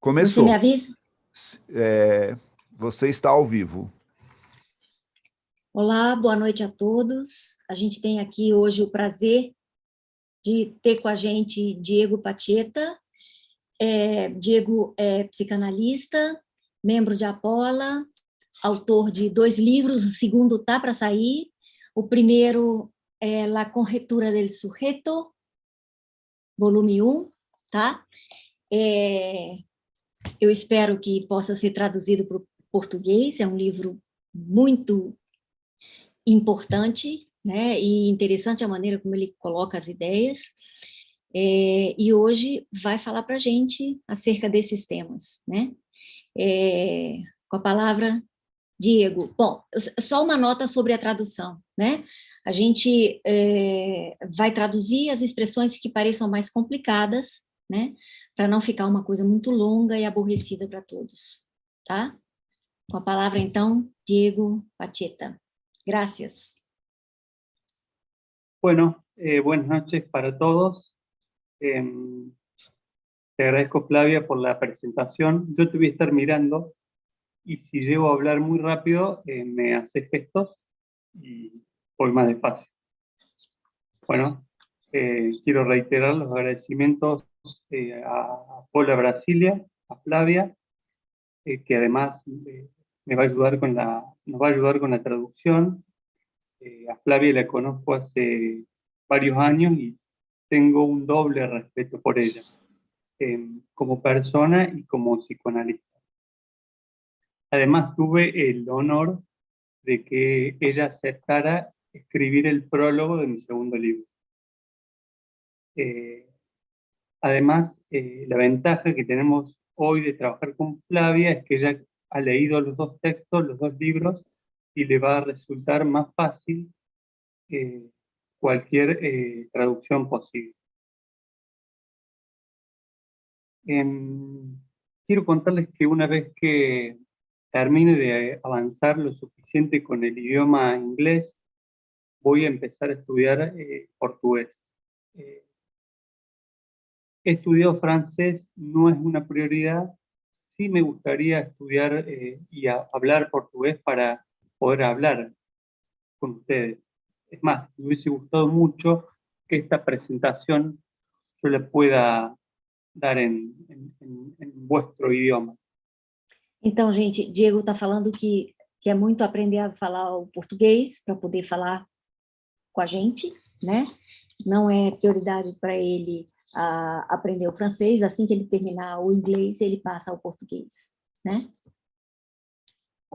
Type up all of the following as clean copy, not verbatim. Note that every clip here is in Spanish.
Você me Começou. avisa? Você está ao vivo. Olá, boa noite a todos. A gente tem aqui hoje o prazer de ter com a gente Diego Pacheta. Diego é psicanalista, membro de Apola, autor de 2 livros, o segundo está para sair. O primeiro é La Conjetura del Sujeto, volume 1, tá? Eu espero que possa ser traduzido para o português, é um livro muito importante, né, e interessante a maneira como ele coloca as ideias, e hoje vai falar para a gente acerca desses temas, né? Com a palavra, Diego. Bom, só uma nota sobre a tradução, né? A gente vai traduzir as expressões que pareçam mais complicadas, né, para não ficar uma coisa muito longa e aborrecida para todos, tá? Com a palavra, então, Diego Pacheta. Gracias. Bueno, buenas noches para todos. Te agradezco, Flavia, por la presentación. Yo te voy a estar mirando y si llego a hablar muy rápido, me haces gestos y voy más despacio. Bueno, quiero reiterar los agradecimientos a Paula Brasilia, a Flavia, que además nos va a ayudar con la traducción. A Flavia la conozco hace varios años y tengo un doble respeto por ella, como persona y como psicoanalista. Además tuve el honor de que ella aceptara escribir el prólogo de mi segundo libro. Además, la ventaja que tenemos hoy de trabajar con Flavia es que ella ha leído los 2 textos, los 2 libros, y le va a resultar más fácil cualquier traducción posible. Quiero contarles que una vez que termine de avanzar lo suficiente con el idioma inglés, voy a empezar a estudiar portugués. He estudiado francés, no es una prioridad. Sí me gustaría estudiar y hablar portugués para poder hablar con ustedes. Es más, me hubiese gustado mucho que esta presentación yo la pueda dar en vuestro idioma. Então, gente, Diego está falando que quer muito aprender a falar o português para poder falar com a gente, né? Não é prioridade para ele aprender o francês. Assim que ele terminar o inglês, ele passa ao português, né?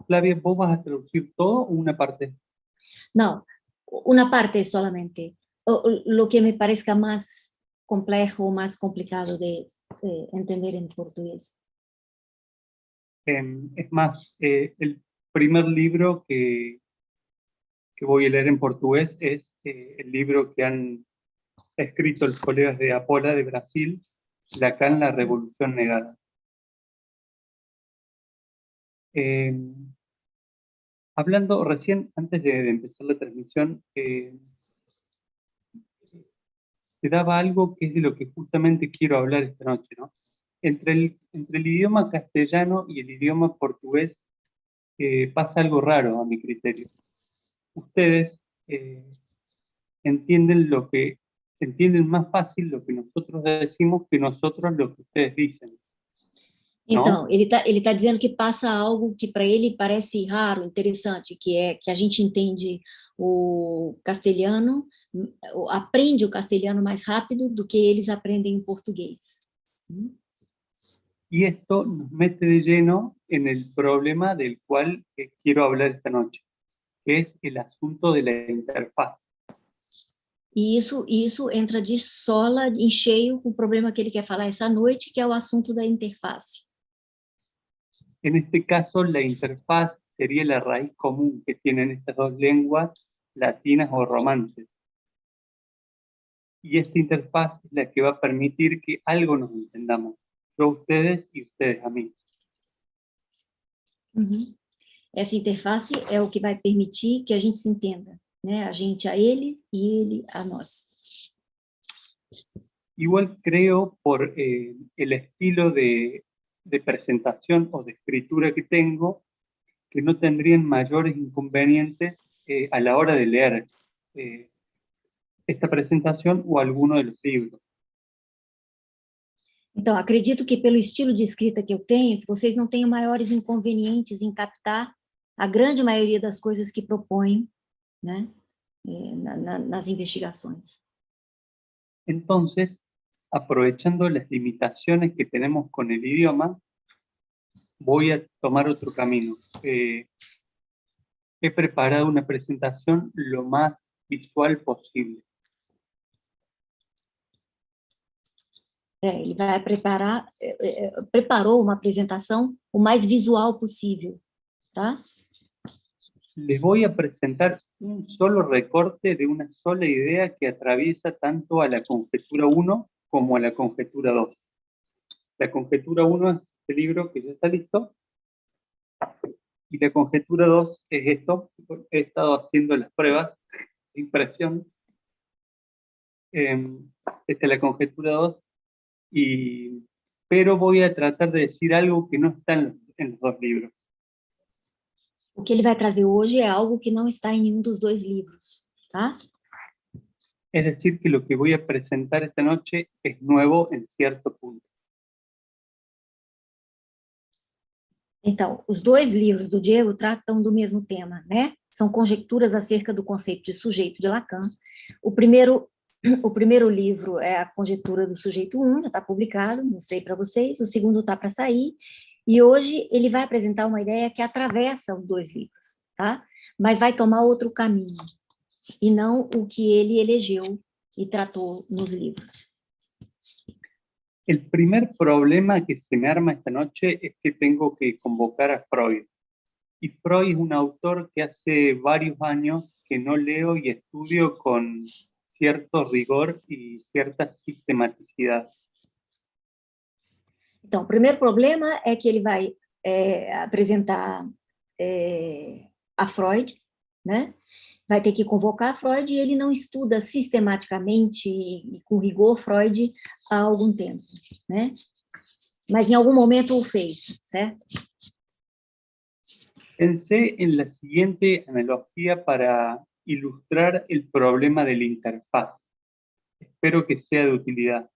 Flavia, ¿vos vas a traducir todo o una parte? Não, uma parte solamente. Lo que me parezca mais complexo ou mais complicado de entender em português. Es más, el primer libro que voy a leer en portugués es el libro que han escrito los colegas de Apola de Brasil, Lacan, la Revolución Negada. Hablando recién, antes de empezar la transmisión, te daba algo que es de lo que justamente quiero hablar esta noche, ¿no? Entre el idioma castellano y el idioma portugués pasa algo raro a mi criterio. Ustedes entienden más fácil lo que nosotros decimos que nosotros lo que ustedes dicen. Então, ele tá dizendo que passa algo que para ele parece raro, interessante, que é que a gente entende o castelhano, aprende o castelhano mais rápido do que eles aprendem em português. Y esto nos mete de lleno en el problema del cual quiero hablar esta noche, que es el asunto de la interfaz. E isso entra de sola, em cheio, com o problema que ele quer falar essa noite, que é o assunto da interface. En este caso, la interfaz sería la raíz común que tienen estas 2 lenguas latinas o romances. Y esta interfaz es la que va a permitir que algo nos entendamos, yo a ustedes y ustedes a mí. Essa interface é o que vai permitir que a gente se entenda, né? A gente a ele e ele a nós. Igual creo por el estilo de de presentación o de escritura que tengo que no tendrían mayores inconvenientes a la hora de leer esta presentación o alguno de los libros. Então, acredito que pelo estilo de escrita que eu tenho, que vocês não tenham maiores inconvenientes em captar a grande maioria das coisas que propõem, né, nas investigações. Entonces, aprovechando las limitaciones que tenemos con el idioma, voy a tomar otro camino. He preparado una presentación lo más visual posible. Ele vai preparou uma apresentação o mais visual possível, tá? Les voy a presentar un solo recorte de una sola idea que atraviesa tanto a la conjetura 1 como a la conjetura 2. La conjetura 1 es este libro que ya está listo, y la conjetura 2 es esto. He estado haciendo las pruebas de impresión. Esta es la conjetura 2, pero voy a tratar de decir algo que no está en los dos libros. O que ele vai trazer hoje é algo que não está em nenhum dos dois livros, tá? Es decir, que lo que voy a presentar esta noche es nuevo en cierto punto. Então, os dois livros do Diego tratam do mesmo tema, né? São conjecturas acerca do conceito de sujeito de Lacan. O primeiro livro é a conjectura do sujeito 1, já está publicado, mostrei para vocês. O segundo está para sair. E hoje ele vai apresentar uma ideia que atravessa os dois livros, tá? Mas vai tomar outro caminho, e não o que ele elegeu e tratou nos livros. El primer problema que se me arma esta noche es que tengo que convocar a Freud. Y Freud es un autor que hace varios años que no leo y estudio con cierto rigor y cierta sistematicidad. Então, o primeiro problema é que ele vai apresentar a Freud, né? Vai ter que convocar Freud, e ele não estuda sistematicamente e com rigor Freud há algum tempo, né? Mas em algum momento o fez, certo? Pensé en la siguiente analogía para ilustrar el problema de la interfaz. Espero que sea de utilidad.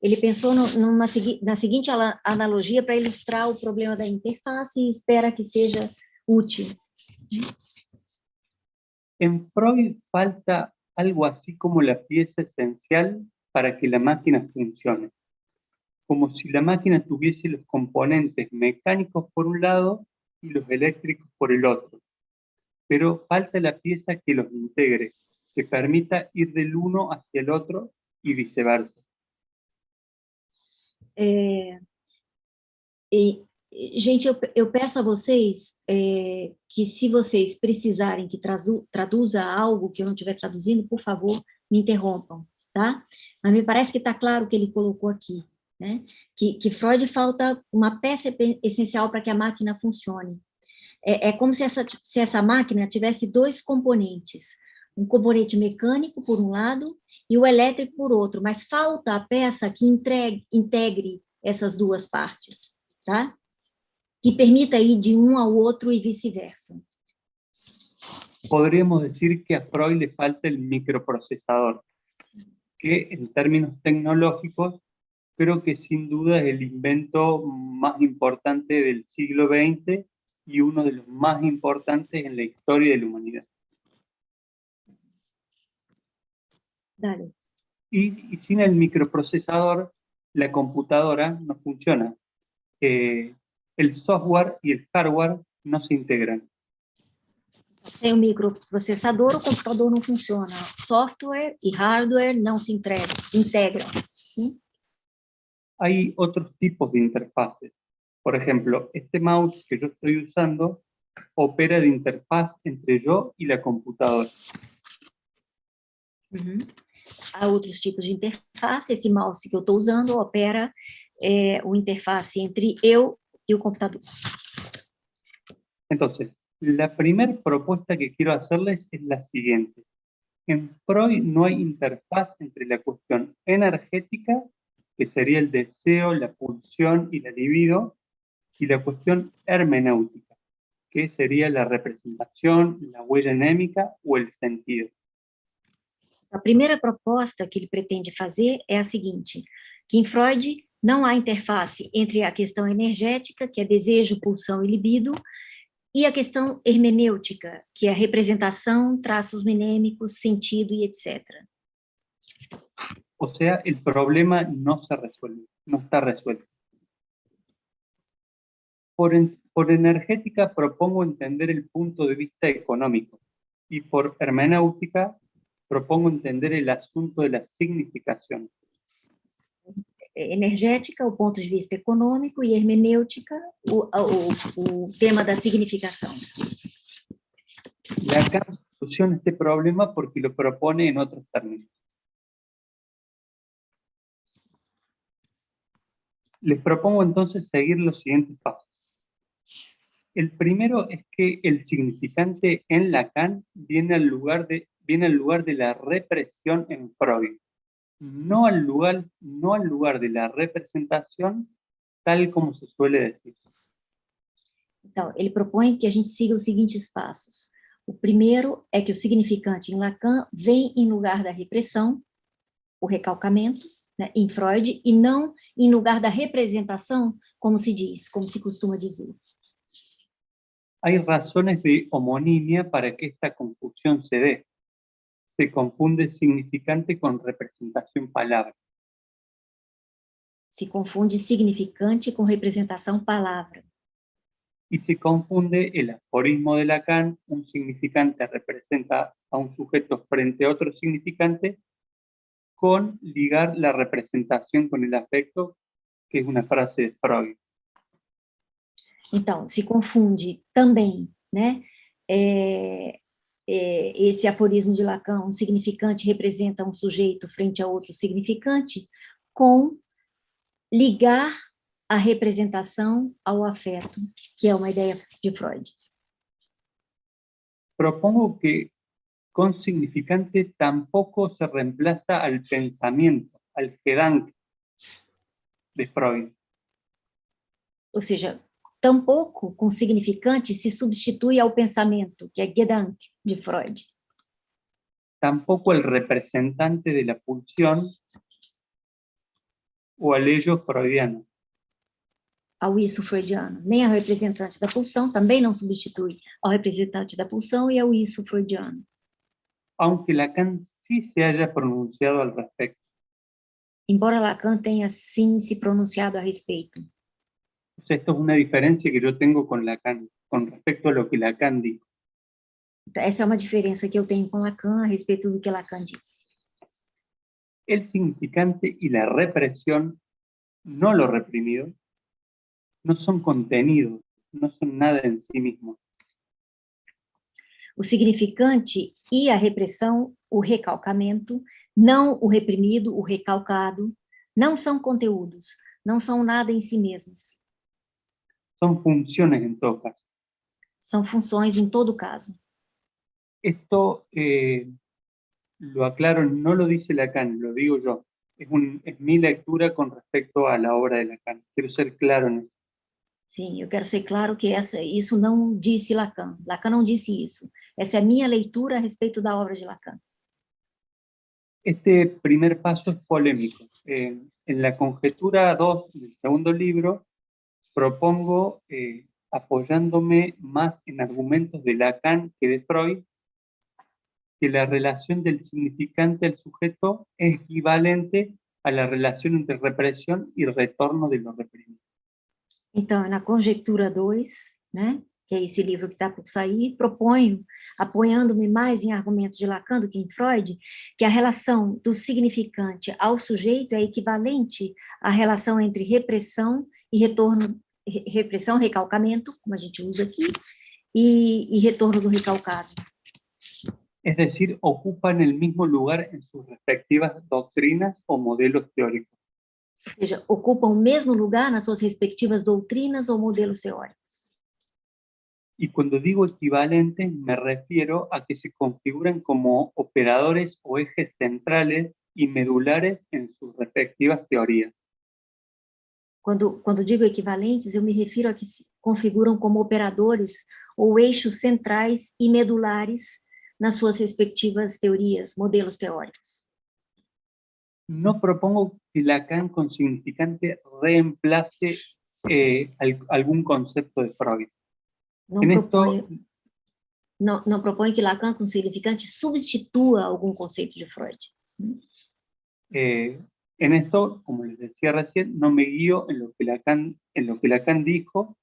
Ele pensou na seguinte analogia para ilustrar o problema da interface e espera que seja útil. En Freud falta algo así como la pieza esencial para que la máquina funcione. Como si la máquina tuviese los componentes mecánicos por un lado y los eléctricos por el otro. Pero falta la pieza que los integre, que permita ir del uno hacia el otro y viceversa. Gente, eu peço a vocês que, se vocês precisarem que traduza algo que eu não estiver traduzindo, por favor, me interrompam, tá? Mas me parece que está claro o que ele colocou aqui, né? Que Freud falta uma peça essencial para que a máquina funcione. É como se essa máquina tivesse dois componentes, um componente mecânico por um lado e o elétrico por outro, mas falta a peça que integre essas duas partes, tá? Que permita ir de um ao outro e vice-versa. Podríamos decir que a Freud le falta el microprocesador, que en términos tecnológicos creo que sin duda es el invento más importante del siglo XX y uno de los más importantes en la historia de la humanidad. Dale. Y sin el microprocesador, la computadora no funciona. El software y el hardware no se integran. Sem o microprocessador, o computador não funciona. Software e hardware não se integram. ¿Sí? Hay otros tipos de interfaces. Por ejemplo, este mouse que yo estoy usando opera de interfaz entre yo y la computadora. Há outros tipos de interface. Esse mouse que eu estou usando opera o interface entre eu y el computador. Entonces, la primera propuesta que quiero hacerles es la siguiente. En Freud no hay interfaz entre la cuestión energética que sería el deseo, la pulsión y la libido, y la cuestión hermenéutica, que sería la representação, la huella anémica o el sentido. A primeira proposta que ele pretende fazer é a seguinte, que em Freud não há interface entre a questão energética, que é desejo, pulsão e libido, e a questão hermenêutica, que é a representação, traços mnemênicos, sentido e etc. O sea, el problema no se resuelve, no está resuelto. Por energética propongo entender el punto de vista económico y por hermenéutica propongo entender el asunto de la significación. Energética, o ponto de vista econômico, e hermenêutica, o tema da significação. Lacan soluciona este problema porque lo propone en otros términos. Les propongo entonces seguir los siguientes pasos. El primero es que el significante en Lacan viene al lugar de la represión en Freud, no al lugar de la representación, tal como se suele decir. Então, ele propõe que a gente siga os seguintes passos. O primeiro é que o significante em Lacan vem em lugar da repressão, o recalcamento, né, em Freud, e não em lugar da representação, como se diz, como se costuma dizer. Hay razones de homonimia para que esta confusión se dé. Se confunde significante con representación palabra. Se confunde significante com representação palavra. Y se confunde el aforismo de Lacan, un significante representa a un sujeto frente a otro significante, con ligar la representación con el afecto, que es una frase de Freud. Então, se confunde também, né, esse aforismo de Lacan, um significante representa um sujeito frente a outro significante, com ligar a representação ao afeto, que é uma ideia de Freud. Propongo que con significante tampoco se reemplaza al pensamiento, al Gedanke de Freud. Ou seja, tampouco com significante se substitui ao pensamento, que é Gedanke, de Freud. Tampoco el representante de la pulsión o al ello freudiano. Ao isso freudiano, nem a representante da pulsão também não substitui ao representante da pulsão e ao isso freudiano. Aunque Lacan sí se haya pronunciado al respecto. Embora Lacan tenha sim se pronunciado a respeito. O sea, esto es una diferencia que yo tengo con Lacan, con respecto a lo que Lacan dijo. Essa é uma diferença que eu tenho com Lacan a respeito do que Lacan disse. El significante y la represión, no lo reprimido, no son contenidos, no son nada en sí mismos. O significante e a repressão, o recalcamento, não o reprimido, o recalcado, não são conteúdos, não são nada em si mesmos. Son funciones en todo caso. São funções em todo caso. Esto lo aclaro, no lo dice Lacan, lo digo yo. Es mi lectura con respecto a la obra de Lacan. Quiero ser claro en eso. Sim, eu quero ser claro que isso não disse Lacan. Lacan não disse isso. Essa é a minha leitura a respeito da obra de Lacan. Este primer paso es polémico. En la conjetura 2 del segundo libro, propongo, apoyándome más en argumentos de Lacan que de Freud, que la relación del significante al sujeto es equivalente a la relación entre represión y retorno de lo reprimido. Então, na conjectura 2, né, que é esse livro que está por sair, proponho, apoiando-me mais em argumentos de Lacan do que em Freud, que a relação do significante ao sujeito é equivalente à relação entre repressão e retorno, repressão, recalcamento, como a gente usa aqui, e retorno do recalcado. Es decir, ocupan el mismo lugar en sus respectivas doctrinas o modelos teóricos. Ou seja, ocupam o mesmo lugar nas suas respectivas doutrinas ou modelos teóricos. Y cuando digo equivalentes, me refiero a que se configuran como operadores o ejes centrales y medulares en sus respectivas teorías. Quando digo equivalentes, eu me refiro a que se configuram como operadores ou eixos centrais e medulares nas suas respectivas teorias, modelos teóricos. No propongo que Lacan con significante reemplace algún concepto de Freud. Não proponho que Lacan com significante substitua algum conceito de Freud. En esto, como les decía recién, no me guío en lo que Lacan dijo,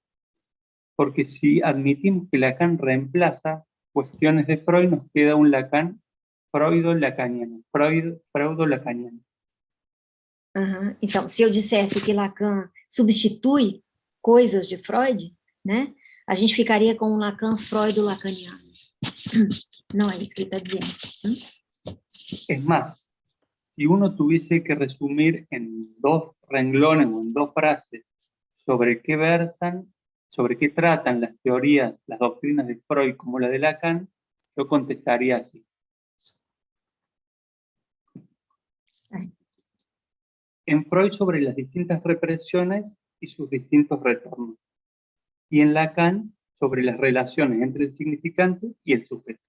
porque si admitimos que Lacan reemplaza cuestiones de Freud, nos queda un Lacan freudo-lacaniano. Então, se eu dissesse que Lacan substitui coisas de Freud, né, a gente ficaria com um Lacan freudo-lacaniano. Não é isso que ele está dizendo. Es más, si uno tuviese que resumir en 2 renglones o en 2 frases sobre qué tratan las teorías, las doctrinas de Freud como la de Lacan, yo contestaría así. En Freud sobre las distintas represiones y sus distintos retornos. Y en Lacan sobre las relaciones entre el significante y el sujeto.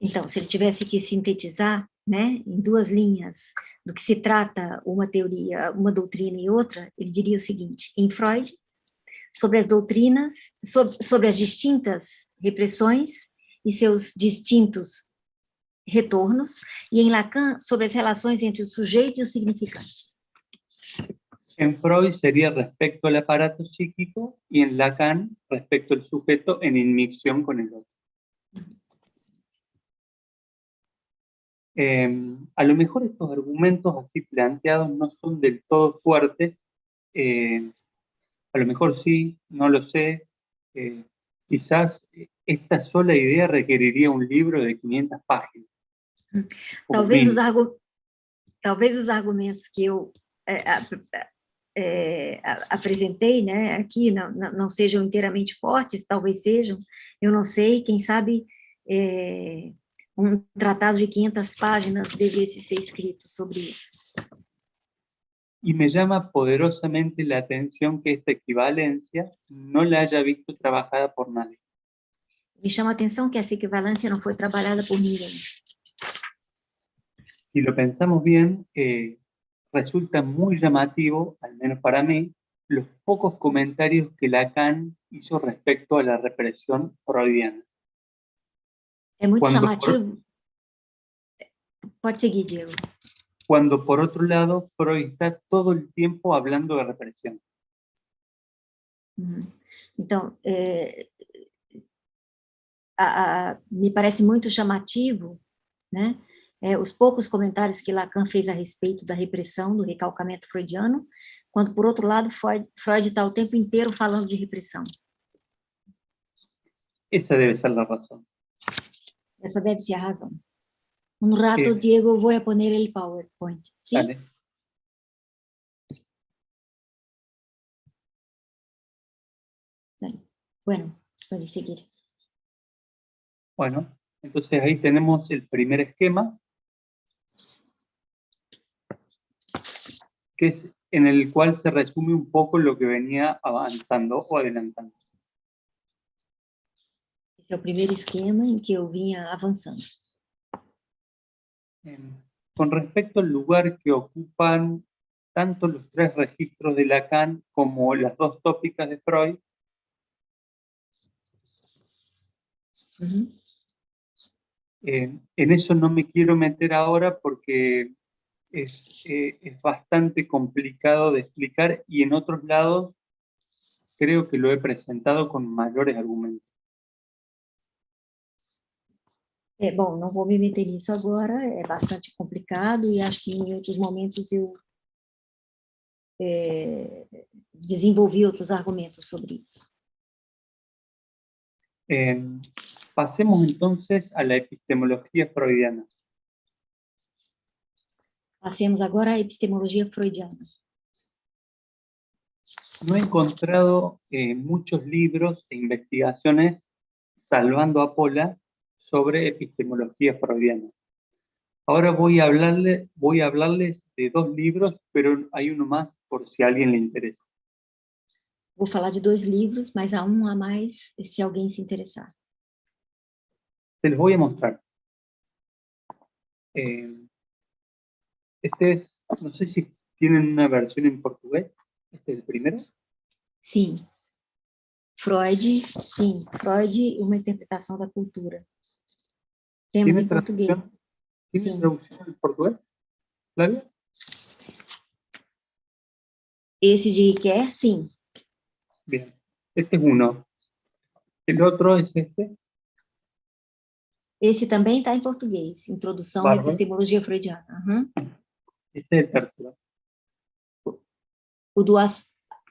Então, se ele tivesse que sintetizar, né, em 2 linhas do que se trata uma teoria, uma doutrina e outra, ele diria o seguinte: em Freud, sobre as doutrinas, sobre as distintas repressões e seus distintos retornos, e em Lacan, sobre as relações entre o sujeito e o significante. En Freud sería respecto al aparato psíquico y en Lacan respecto al sujeto en inmixción con el otro. A lo mejor estos argumentos así planteados no son del todo fuertes, a lo mejor sí, no lo sé, quizás esta sola idea requeriría un libro de 500 páginas. Talvez os argumentos que eu apresentei, né, aqui não sejam inteiramente fortes, talvez sejam, eu não sei, quem sabe um tratado de 500 páginas devesse ser escrito sobre isso. Y me llama poderosamente la atención que esta equivalencia no la haya visto trabajada por nadie. Me chama a atenção que essa equivalência não foi trabalhada por ninguém. Si lo pensamos bien, resulta muy llamativo, al menos para mí, los pocos comentarios que Lacan hizo respecto a la represión freudiana. É muito chamativo. Pode seguir, Diego. Cuando por otro lado, Freud está todo el tiempo hablando de represión. Então, me parece muito chamativo, né? Os poucos comentários que Lacan fez a respeito da repressão, do recalcamento freudiano, quando, por outro lado, Freud está o tempo inteiro falando de repressão. Esa debe ser la razón. Essa deve ser a razão. Un rato, Diego, voy a poner el PowerPoint, ¿sí? Dale. Dale. Bueno, puedes seguir. Bueno, entonces ahí tenemos el primer esquema, que es en el cual se resume un poco lo que venía avanzando o adelantando. Esse é o primeiro esquema em que eu vinha avançando. Con respecto al lugar que ocupan tanto los 3 registros de Lacan como las 2 tópicas de Freud, en eso no me quiero meter ahora porque es bastante complicado de explicar y en otros lados creo que lo he presentado con mayores argumentos. Bom, não vou me meter nisso agora, é bastante complicado e acho que em outros momentos eu desenvolvi outros argumentos sobre isso. Pasemos entonces a la epistemología freudiana. Passemos agora à epistemologia freudiana. No he encontrado muchos libros e investigaciones, salvando a Pola, sobre epistemología freudiana. Ahora voy a hablarles de 2 libros, pero hay uno más por si a alguien le interesa. Vou falar de 2 livros, mas há um a mais se alguém se interessar. Se los voy a mostrar. Este es, no sé si tienen una versión en portugués. Este es el primero. Sim. Freud, sim. Freud, uma interpretação da cultura. Temos em português. ¿Tiene Sim. traducción en portugués? ¿Flavia? Esse de Riquet, sim. Bien. Este es uno. El otro es este. Esse também está em português. Introdução à Bárbaro. Epistemologia Freudiana. Uhum. Este es el tercero. O do,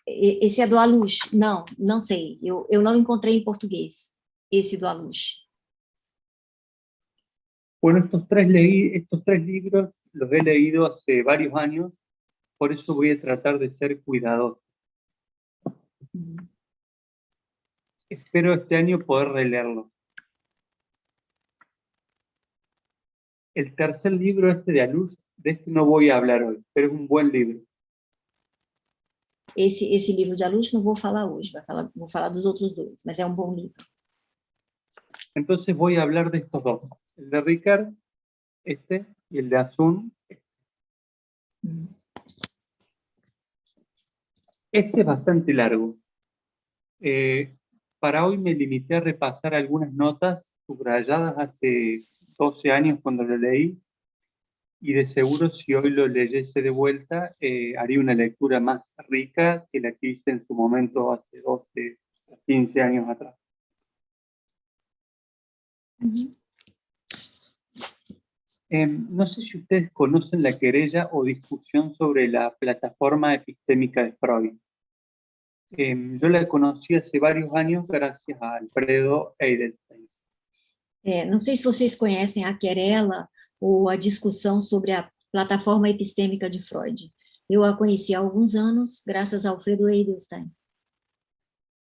esse é do Alush? Não, não sei. Eu não encontrei em português esse do Alush. Bueno, estos tres libros los he leído hace varios años, por eso voy a tratar de ser cuidadoso. Espero este año poder releerlos. El tercer libro, este de Alush, de este no voy a hablar hoy, pero es un buen libro. Esse livro de Alush não vou falar hoje, vou falar dos outros 2, mas é um bom livro. Entonces voy a hablar de estos dos, el de Ricard, este, y el de Asun. Este es bastante largo. Para hoy me limité a repasar algunas notas subrayadas hace 12 años cuando lo leí, y de seguro si hoy lo leyese de vuelta, haría una lectura más rica que la que hice en su momento hace 12 o 15 años atrás. No sé si ustedes conocen la querella o discusión sobre la plataforma epistémica de Freud. Yo la conocí hace varios años gracias a Alfredo Edelstein. Não sei se vocês conhecem a querela ou a discussão sobre a plataforma epistêmica de Freud. Eu a conheci há alguns anos graças a Alfredo Edelstein.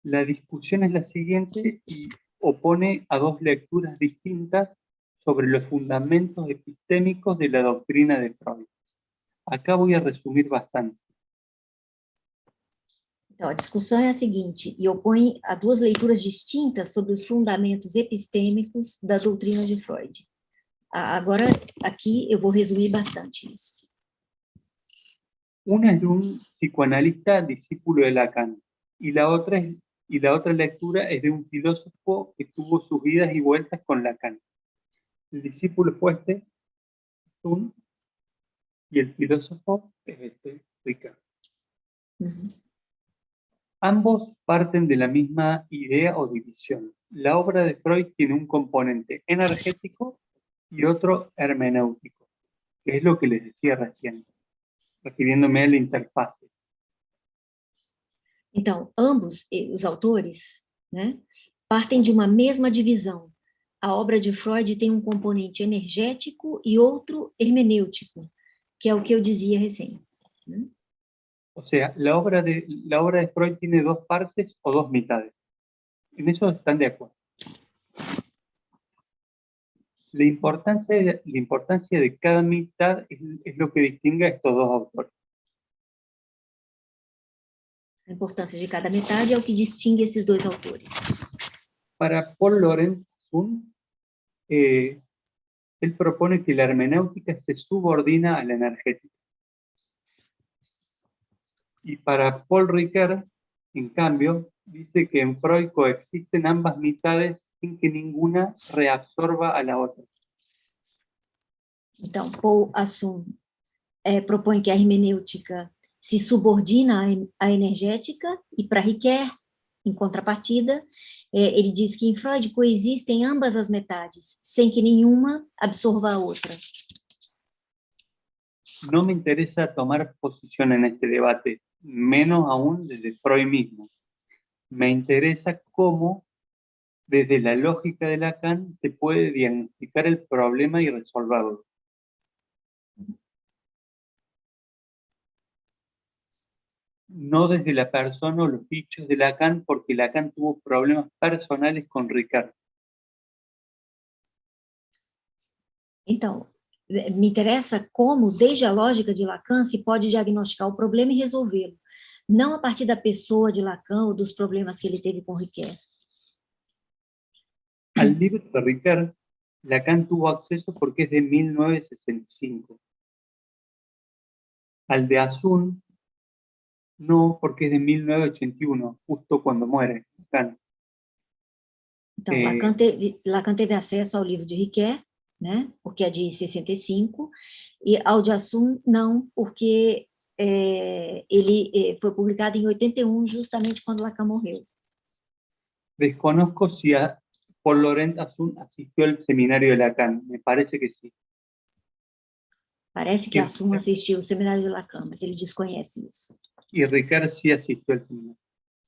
La discusión es la siguiente y opone a dos lecturas distintas sobre los fundamentos epistémicos de la doctrina de Freud. Acá voy a resumir bastante. Então, a discussão é a seguinte, e opõe a 2 leituras distintas sobre os fundamentos epistêmicos da doutrina de Freud. Agora, aqui, eu vou resumir bastante isso. Una es de un psicoanalista discípulo de Lacan, y la otra lectura es de un filósofo que tuvo sus idas y vueltas con Lacan. El discípulo fue este, Kuhn, y el filósofo es este, Ricard. Ambos parten de la misma idea o división. La obra de Freud tiene un componente energético y otro hermenéutico, que es lo que les decía recién, refiriéndome a la interfase. Então, ambos os autores, né, partem de uma mesma divisão. A obra de Freud tem um componente energético e outro hermenêutico, que é o que eu dizia recém. Né? O sea, la obra de Freud tiene dos partes o dos mitades. En eso están de acuerdo. La importancia de cada mitad es lo que distingue a estos dos autores. A importância de cada metade é o que distingue esses 2 autores. Para Paul Lorenz, él propone que la hermenéutica se subordina a la energética. Y para Paul Ricard, en cambio, dice que en Freud coexisten ambas mitades sin que ninguna reabsorba a la otra. Então, Paul Assun propõe que a hermenêutica se subordina à energética, e para Riquet, em contrapartida, ele diz que em Freud coexistem ambas as metades, sem que nenhuma absorva a outra. No me interesa tomar posición en este debate, menos aún desde Freud mismo. Me interesa cómo, desde la lógica de Lacan, se puede diagnosticar el problema y resolverlo. No desde la persona o los dichos de Lacan, porque Lacan tuvo problemas personales con Ricard. Então, me interessa como, desde a lógica de Lacan, se pode diagnosticar o problema e resolvê-lo, não a partir da pessoa de Lacan ou dos problemas que ele teve com Riquet. Al libro de Riquet, Lacan tuvo acceso porque es de 1965. Al de Asun, no, porque es de 1981, justo cuando muere Lacan. Então, Lacan teve acesso ao livro de Riquet, né, porque é de 65, e ao de Assun, não, porque ele foi publicado em 81, justamente quando Lacan morreu. Desconozco si Paul Laurent Asun asistió al seminario de Lacan, me parece que sí. Parece que Assun assistiu ao seminário de Lacan, mas ele desconhece isso. Y Ricard sí asistió al seminario.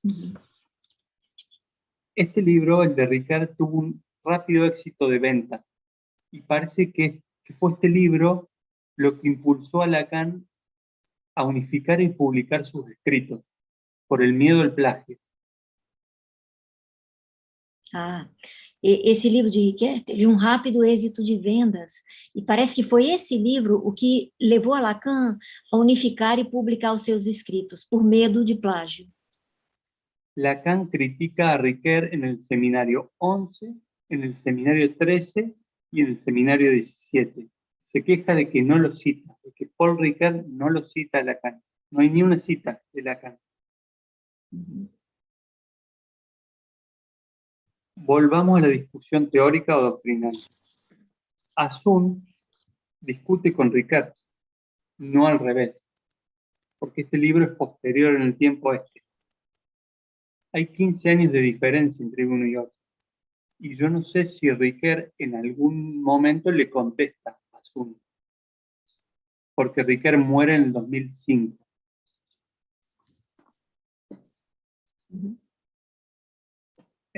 Uhum. Este libro, el de Ricard, tuvo un rápido éxito de venta y parece que fue este libro lo que impulsó a Lacan a unificar y publicar sus escritos por el miedo al plagio. Esse livro de Riquet teve um rápido êxito de vendas, e parece que foi esse livro o que levou a Lacan a unificar e publicar os seus escritos, por medo de plágio. Lacan critica a Riquet en el seminario 11, en el seminario 13 y en el seminario 17. Se queja de que no lo cita, de que Paul Riquet no lo cita a Lacan. No hay ni una cita de Lacan. Volvamos a la discusión teórica o doctrinal. Asun discute con Riquet, no al revés, porque este libro es posterior en el tiempo a este. Hay 15 años de diferencia entre uno y otro. Y yo no sé si Riquet en algún momento le contesta a Asun, porque Riquet muere en el 2005.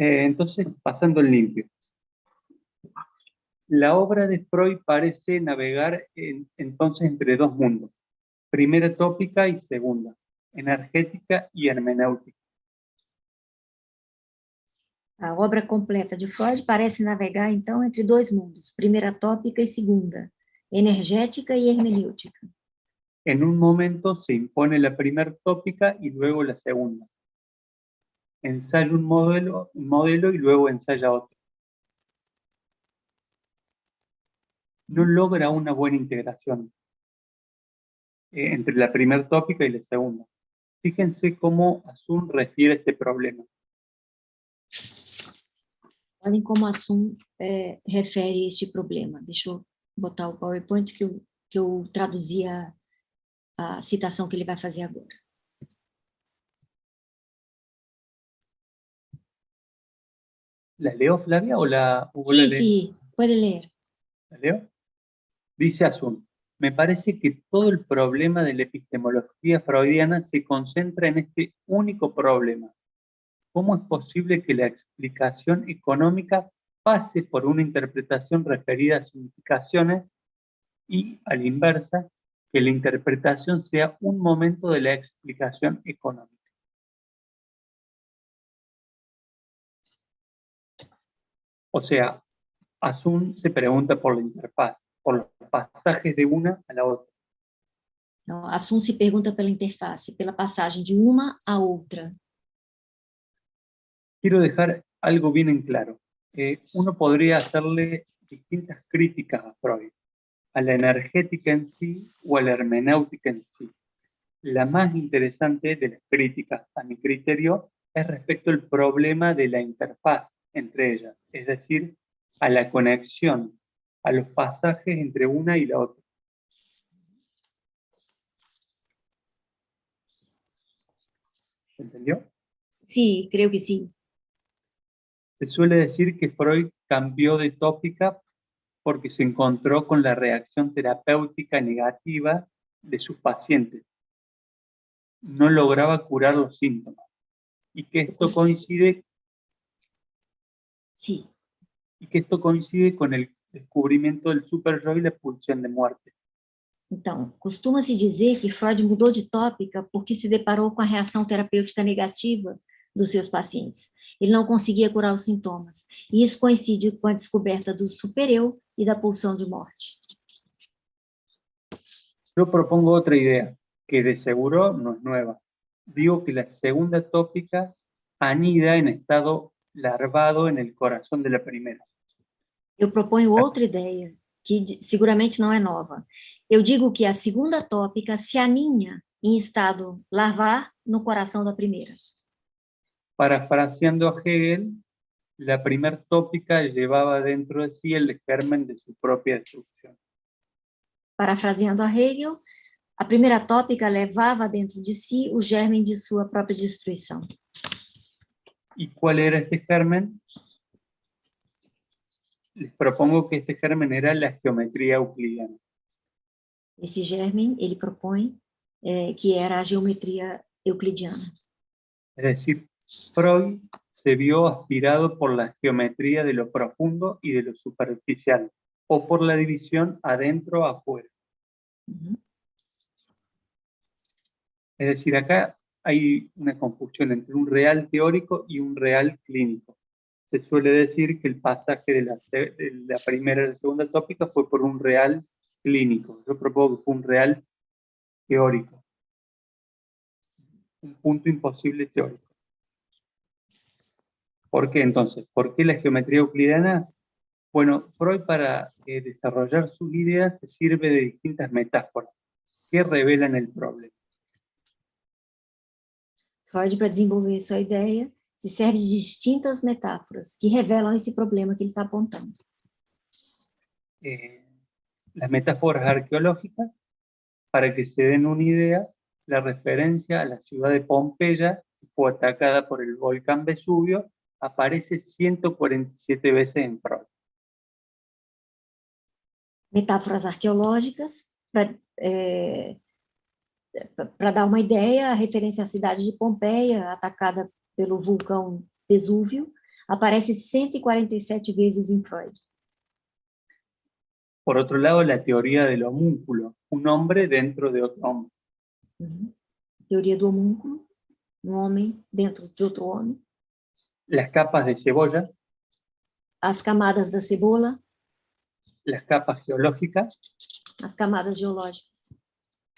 Entonces, pasando en limpio. La obra de Freud parece navegar entonces entre dos mundos, primera tópica y segunda, energética y hermenéutica. A obra completa de Freud parece navegar, então, entre dois mundos, primeira tópica e segunda, energética e hermenêutica. En un momento se impone la primera tópica y luego la segunda. Ensaya un modelo y luego ensaya otro. No logra una buena integración entre la primera tópica y la segunda. Fíjense cómo Asun refiere a este problema. Olhem como Assun refere este problema. Deixa eu botar o PowerPoint que eu traduzi a citação que ele vai fazer agora. ¿La leo, Flavia, o la Sí, leo? sí, puede leer. ¿La leo? Dice Asun: me parece que todo el problema de la epistemología freudiana se concentra en este único problema. ¿Cómo es posible que la explicación económica pase por una interpretación referida a significaciones y, a la inversa, que la interpretación sea un momento de la explicación económica? O sea, Asun se pregunta por la interfaz, por los pasajes de una a la otra. Então, Assun se pergunta pela interface, pela passagem de uma a outra. Quiero dejar algo bien en claro. Uno podría hacerle distintas críticas a Freud, a la energética en sí o a la hermenéutica en sí. La más interesante de las críticas, a mi criterio, es respecto al problema de la interfaz entre ellas, es decir, a la conexión, a los pasajes entre una y la otra. ¿Se entendió? Sí, creo que sí. Se suele decir que Freud cambió de tópica porque se encontró con la reacción terapéutica negativa de sus pacientes. No lograba curar los síntomas. Y que esto coincide, Sí. y que esto coincide con el descubrimiento del superyo y la pulsión de muerte. Então, costuma-se dizer que Freud mudou de tópica porque se deparou com a reação terapêutica negativa dos seus pacientes. Ele não conseguia curar os sintomas. E isso coincide com a descoberta do supereu e da pulsão de morte. Yo propongo otra idea, que de seguro no es nueva. Digo que la segunda tópica anida en estado larvado en el corazón de la primera. Eu proponho outra ideia, que seguramente não é nova. Eu digo que a segunda tópica se aninha em estado larvar no coração da primeira. Parafraseando a Hegel, la primer tópica llevaba dentro de sí el germen de su propia destrucción. Parafraseando a Hegel, a primeira tópica levava dentro de si o germe de sua própria destruição. ¿Y cuál era este germen? Les propongo que este germen era la geometría euclidiana. Esse germe, ele propõe que era a geometria euclidiana. Es decir, Freud se vio aspirado por la geometría de lo profundo y de lo superficial, o por la división adentro-afuera. Uhum. Es decir, acá hay una confusión entre un real teórico y un real clínico. Se suele decir que el pasaje de la primera y la segunda tópica fue por un real clínico. Yo propongo que fue un real teórico. Un punto imposible teórico. ¿Por qué entonces? ¿Por qué la geometría euclidiana? Bueno, Freud para desarrollar sus ideas se sirve de distintas metáforas que revelan el problema. Freud, para desenvolver sua ideia, se serve de distintas metáforas que revelam esse problema que ele está apontando. Las metáforas arqueológicas, para que se den una idea, la referencia a la ciudad de Pompeya, que fue atacada por el volcán Vesubio, aparece 147 veces en Freud. Metáforas arqueológicas, para dar uma ideia, a referência à cidade de Pompeia, atacada pelo vulcão Vesúvio, aparece 147 vezes em Freud. Por otro lado, la teoría del homúnculo, un hombre dentro de otro hombre. Uhum. Teoria do homúnculo, um homem dentro de outro homem. Las capas de cebolla, As camadas da cebola, las capas geológicas, as camadas geológicas.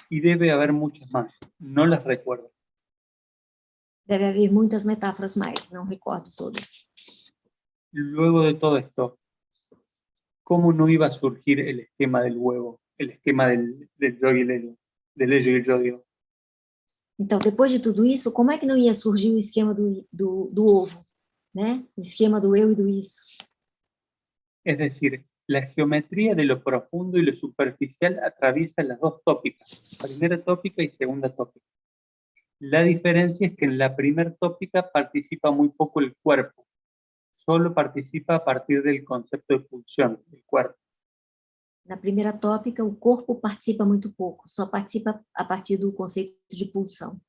y debe haber muchas más, no las recuerdo. Deve haver muitas metáforas mais, não recordo todas. Luego de todo esto, ¿cómo no iba a surgir el esquema del huevo, el esquema del yo y el helio, del ello y el yo digo? Então, depois de tudo isso, como é que não ia surgir o esquema do ovo, né? O esquema do eu e do isso. Es decir, la geometría de lo profundo y lo superficial atraviesa las dos tópicas, primera tópica y segunda tópica. La diferencia es que en la primera tópica participa muy poco el cuerpo, solo participa a partir del concepto de pulsión, del cuerpo. Na primeira tópica, o corpo participa muito pouco, só participa a partir do conceito de pulsão.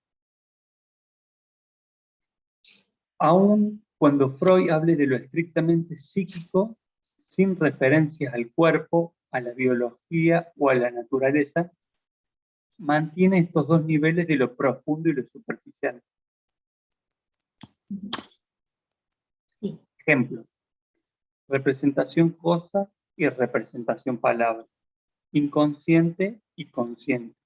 Aun cuando Freud hable de lo estrictamente psíquico, sin referencias al cuerpo, a la biología o a la naturaleza, mantiene estos dos niveles de lo profundo y lo superficial. Sí. Ejemplo, representación cosa y representación palabra, inconsciente y consciente,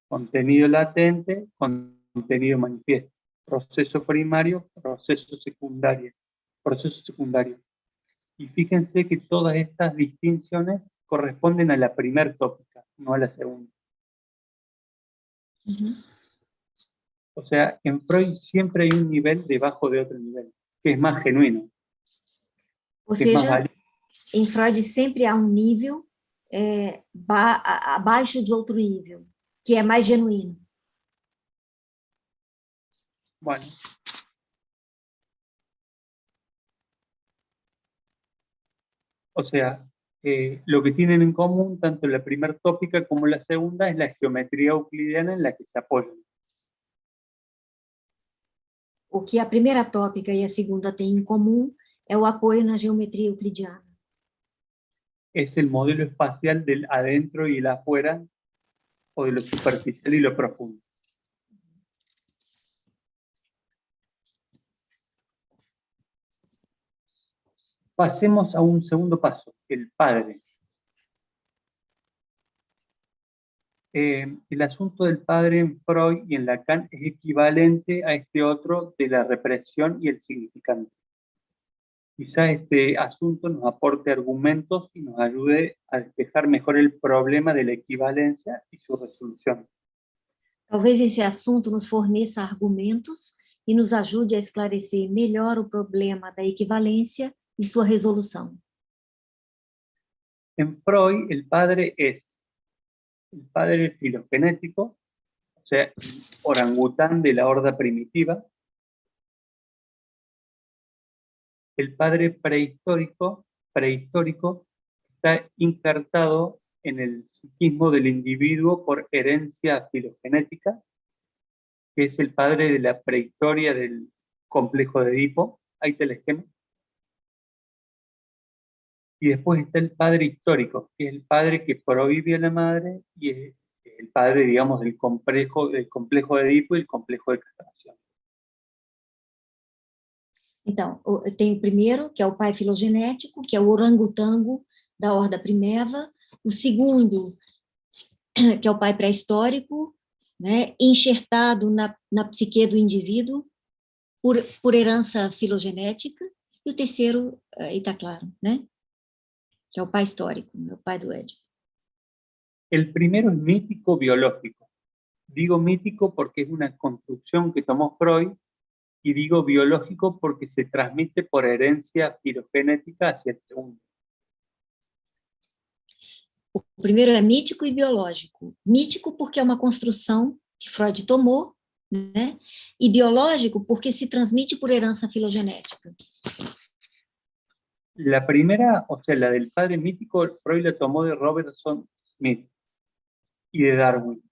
contenido latente, contenido manifiesto, proceso primario, proceso secundario. Y fíjense que todas estas distinciones corresponden a la primera tópica, no a la segunda. Uhum. O sea, en Freud siempre hay un nivel debajo de otro nivel, que es más genuino. Ou Que es más seja, válido. em Freud sempre há um nível abaixo de outro nível, que é mais genuíno. Bueno. O sea, lo que tienen en común tanto la primera tópica como la segunda es la geometría euclidiana en la que se apoyan. O que a primeira tópica e a segunda têm em comum é o apoio na geometria euclidiana. Es el modelo espacial del adentro y el afuera, o de lo superficial y lo profundo. Pasemos a un segundo paso, el padre. el asunto del padre en Freud y en Lacan es equivalente a este otro de la represión y el significante. Quizá este asunto nos aporte argumentos y nos ayude a despejar mejor el problema de la equivalencia y su resolución. Talvez esse assunto nos forneça argumentos e nos ajude a esclarecer melhor o problema da equivalência e sua resolução. En Freud, el padre es el padre filogenético, o sea, el orangután de la horda primitiva, el padre prehistórico está insertado en el psiquismo del individuo por herencia filogenética, que es el padre de la prehistoria del complejo de Edipo. Ahí está el esquema. Y después está el padre histórico, que es el padre que prohíbe a la madre y es el padre, digamos, del complejo de Edipo y el complejo de castración. Então, tem o primeiro, que é o pai filogenético, que é o orangotango da horda primeva. O segundo, que é o pai pré-histórico, né, enxertado na psique do indivíduo por herança filogenética. E o terceiro, aí está claro, né, que é o pai histórico, o pai do Édipo. El primero es mítico biológico. Digo mítico porque es una construcción que tomó Freud, y digo biológico porque se transmite por herencia filogenética hacia el segundo. O primeiro é mítico e biológico. Mítico porque é uma construção que Freud tomou, né? E biológico porque se transmite por herança filogenética. La primera, o sea, la del padre mítico, Freud la tomó de Robertson Smith y de Darwin.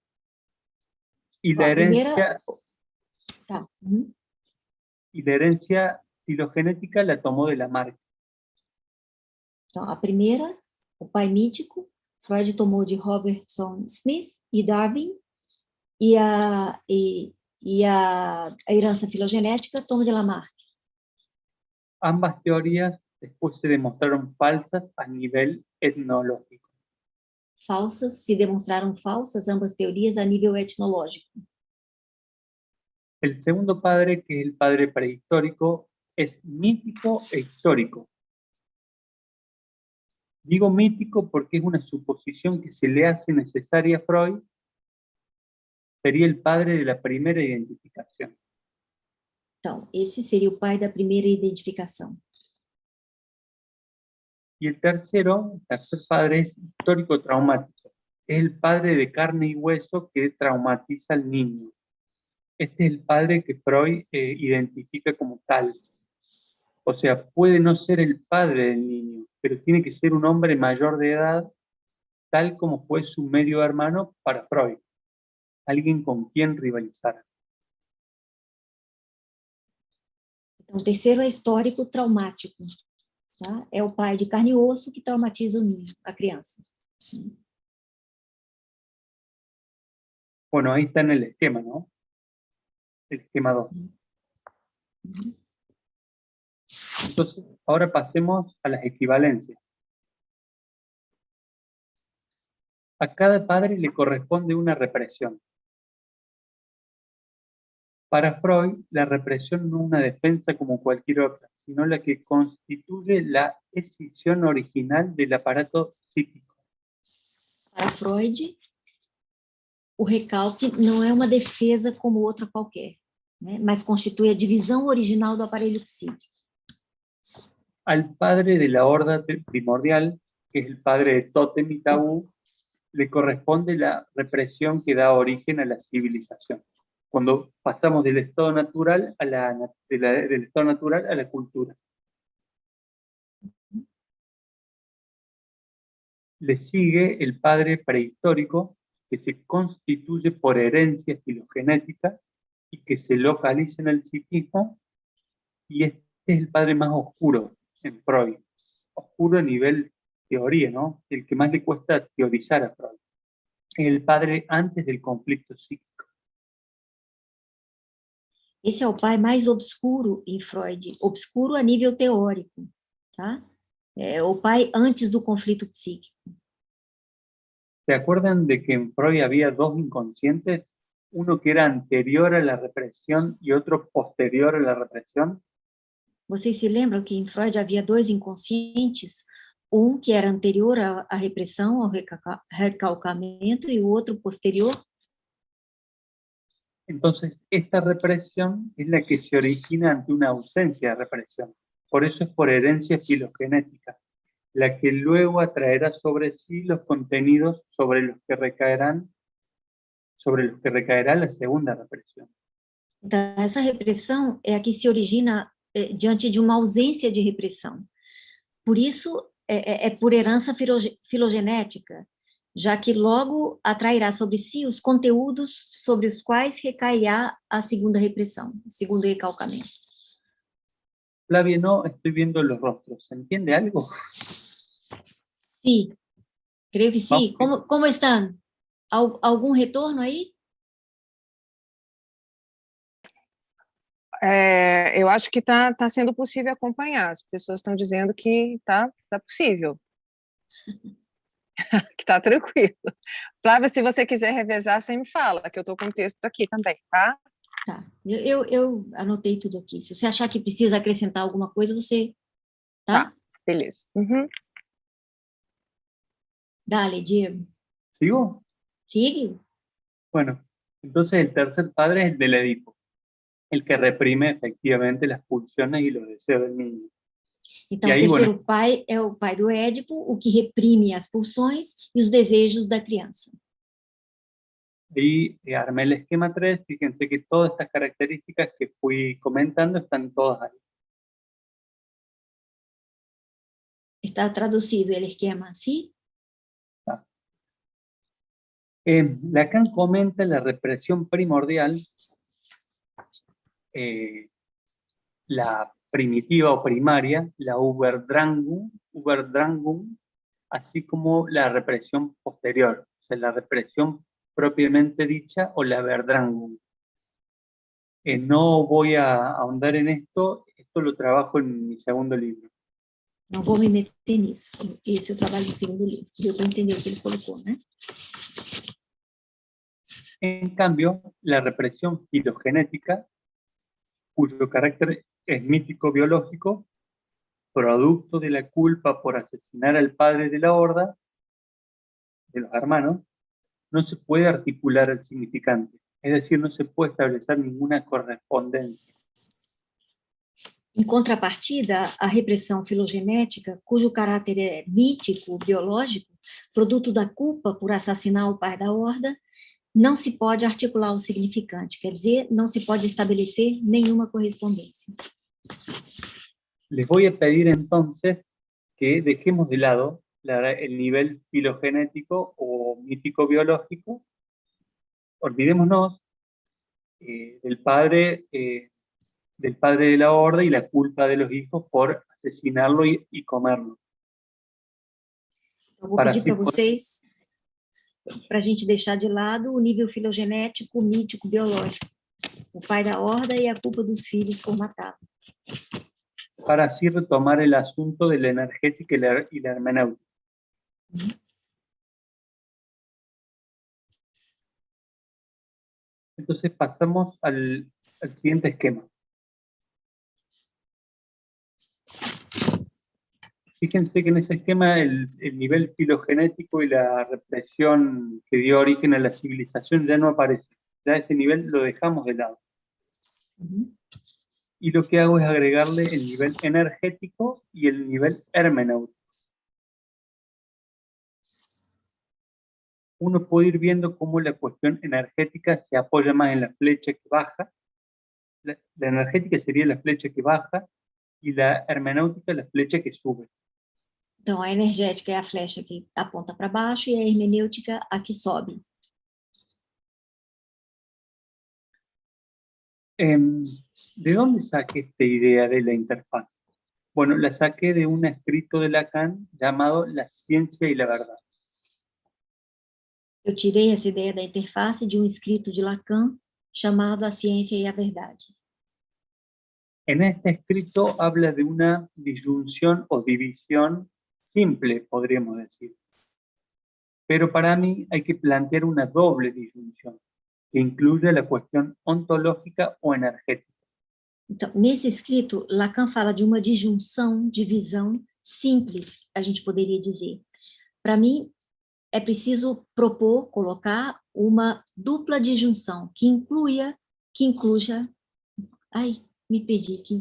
Y la herencia... Tá. Y la herencia filogenética la tomó de Lamarck. Então, a primeira, o pai mítico, Freud tomou de Robertson Smith e Darwin, e a herança filogenética toma de Lamarck. Ambas teorías después se demostraron falsas a nivel etnológico. Se demonstraram falsas, ambas teorias, a nível etnológico. El segundo padre, que es el padre prehistórico, es mítico e histórico. Digo mítico porque es una suposición que se le hace necesaria a Freud. Sería el padre de la primera identificación. Então, esse seria o pai da primeira identificação. Y el tercer padre es histórico traumático. Es el padre de carne y hueso que traumatiza al niño. Este es el padre que Freud identifica como tal. O sea, puede no ser el padre del niño, pero tiene que ser un hombre mayor de edad, tal como fue su medio hermano para Freud. Alguien con quien rivalizar. Então, o terceiro é histórico traumático. Tá? É o pai de carne e osso que traumatiza o niño, a criança. Bueno, ahí está en el esquema, ¿no? El esquema 2. Entonces, ahora pasemos a las equivalencias. A cada padre le corresponde una represión. Para Freud, la represión no es una defensa como cualquier otra, sino la que constituye la escisión original del aparato psíquico. Para Freud, o recalque não é uma defesa como outra qualquer, né? Mas constitui a divisão original do aparelho psíquico. Al padre de la horda primordial, que es el padre de Tótem y Tabú, le corresponde la represión que da origen a la civilización. Cuando pasamos del estado natural a del estado natural a la cultura. Le sigue el padre prehistórico, que se constituye por herencia filogenética y que se localiza en el psiquismo, y este es el padre más oscuro en Freud. Oscuro a nivel teoría, ¿no? El que más le cuesta teorizar a Freud. Es el padre antes del conflicto psíquico. Esse é o pai mais obscuro em Freud, obscuro a nível teórico, tá? É o pai antes do conflito psíquico. ¿Se acuerdan de que en Freud había dos inconscientes? Uno que era anterior a la represión y otro posterior a la represión. Vocês se lembram que em Freud havia dois inconscientes, um que era anterior à repressão, ao recalcamento, e o outro posterior? Entonces, esta represión es la que se origina ante una ausencia de represión. Por eso es por herencia filogenética, la que luego atraerá sobre sí los contenidos sobre los que recaerá la segunda represión. Então, essa repressão é a que se origina diante de uma ausência de repressão. Por isso, é por herança filogenética, já que logo atrairá sobre si os conteúdos sobre os quais recairá a segunda repressão, o segundo recalcamento. Flavia, no estoy viendo los rostros. ¿Se entiende algo? Sí, creio que sim. Como estão? Algum retorno aí? Eu acho que está sendo possível acompanhar. As pessoas estão dizendo que tá possível. Que tá tranquilo. Flávia, se você quiser revezar, você me fala, que eu estou com o texto aqui também, tá? Tá, eu anotei tudo aqui. Se você achar que precisa acrescentar alguma coisa, você... Tá, beleza. Uhum. Dale, Diego. ¿Sigo? Sigue. Bueno, entonces el tercer padre es el del Edipo, el que reprime efectivamente las pulsiones y los deseos del niño. Então, o terceiro pai é o pai do Édipo, o que reprime as pulsões e os desejos da criança. Ahí armé el esquema 3, fíjense que todas estas características que fui comentando están todas ahí. Está traducido el esquema, ¿sí? Lacan comenta la represión primordial, la primitiva o primaria, la Überdrangung, así como la represión posterior, o sea, la represión propiamente dicha o la Verdrangung. No voy a ahondar en esto lo trabajo en mi segundo libro. Não vou me meter nisso. Esse é o trabalho do segundo livro. Deu para entender o que ele colocou, né? En cambio, la represión filogenética, cuyo carácter es mítico-biológico, producto de la culpa por asesinar al padre de la horda, de los hermanos, no se puede articular el significante, es decir, no se puede establecer ninguna correspondencia. Em contrapartida, a repressão filogenética, cujo caráter é mítico, biológico, produto da culpa por assassinar o pai da horda, não se pode articular o significante, quer dizer, não se pode estabelecer nenhuma correspondência. Les voy a pedir entonces que dejemos de lado el nivel filogenético o mítico-biológico, olvidémonos del padre de la horda y la culpa de los hijos por asesinarlo y comerlo. Eu vou pedir para vocês, para a gente deixar de lado o nível filogenético, mítico, biológico, o pai da horda e a culpa dos filhos por matá-lo. Para así retomar el asunto de la energética y la hermenéutica. Entonces pasamos al siguiente esquema. Fíjense que en ese esquema el nivel filogenético y la represión que dio origen a la civilización ya no aparece. Ya ese nivel lo dejamos de lado. Y lo que hago es agregarle el nivel energético y el nivel hermenéutico. Uno puede ir viendo cómo la cuestión energética se apoya más en la flecha que baja. La energética sería la flecha que baja y la hermenéutica la flecha que sube. Então, a energética é a flecha que aponta para baixo e a hermenêutica a que sobe. ¿De dónde saqué esta idea de la interfaz? Bueno, la saqué de un escrito de Lacan llamado La ciencia y la verdad. Eu tirei essa ideia da interface de um escrito de Lacan chamado A Ciência e a Verdade. En este escrito habla de una disyunción o división simple, podríamos decir. Pero para mí hay que plantear una doble disyunción, que incluya la cuestión ontológica o energética. Então, nesse escrito, Lacan fala de uma disjunção, divisão simples, a gente poderia dizer. Para mim, é preciso propor, colocar uma dupla disjunção, que incluja, me perdi, que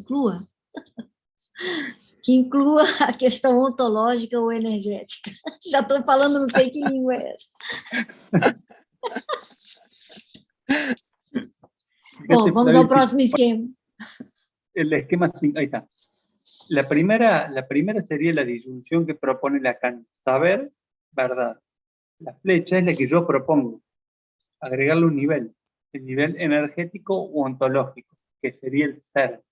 inclua a questão ontológica ou energética. Já estou falando, não sei que língua é essa. Bom, vamos ao próximo esquema. El esquema 5, ahí está. La primera sería la disyunción que propone Lacan, saber, verdad. La flecha es la que yo propongo, agregarle un nivel, el nivel energético u ontológico, que sería el ser.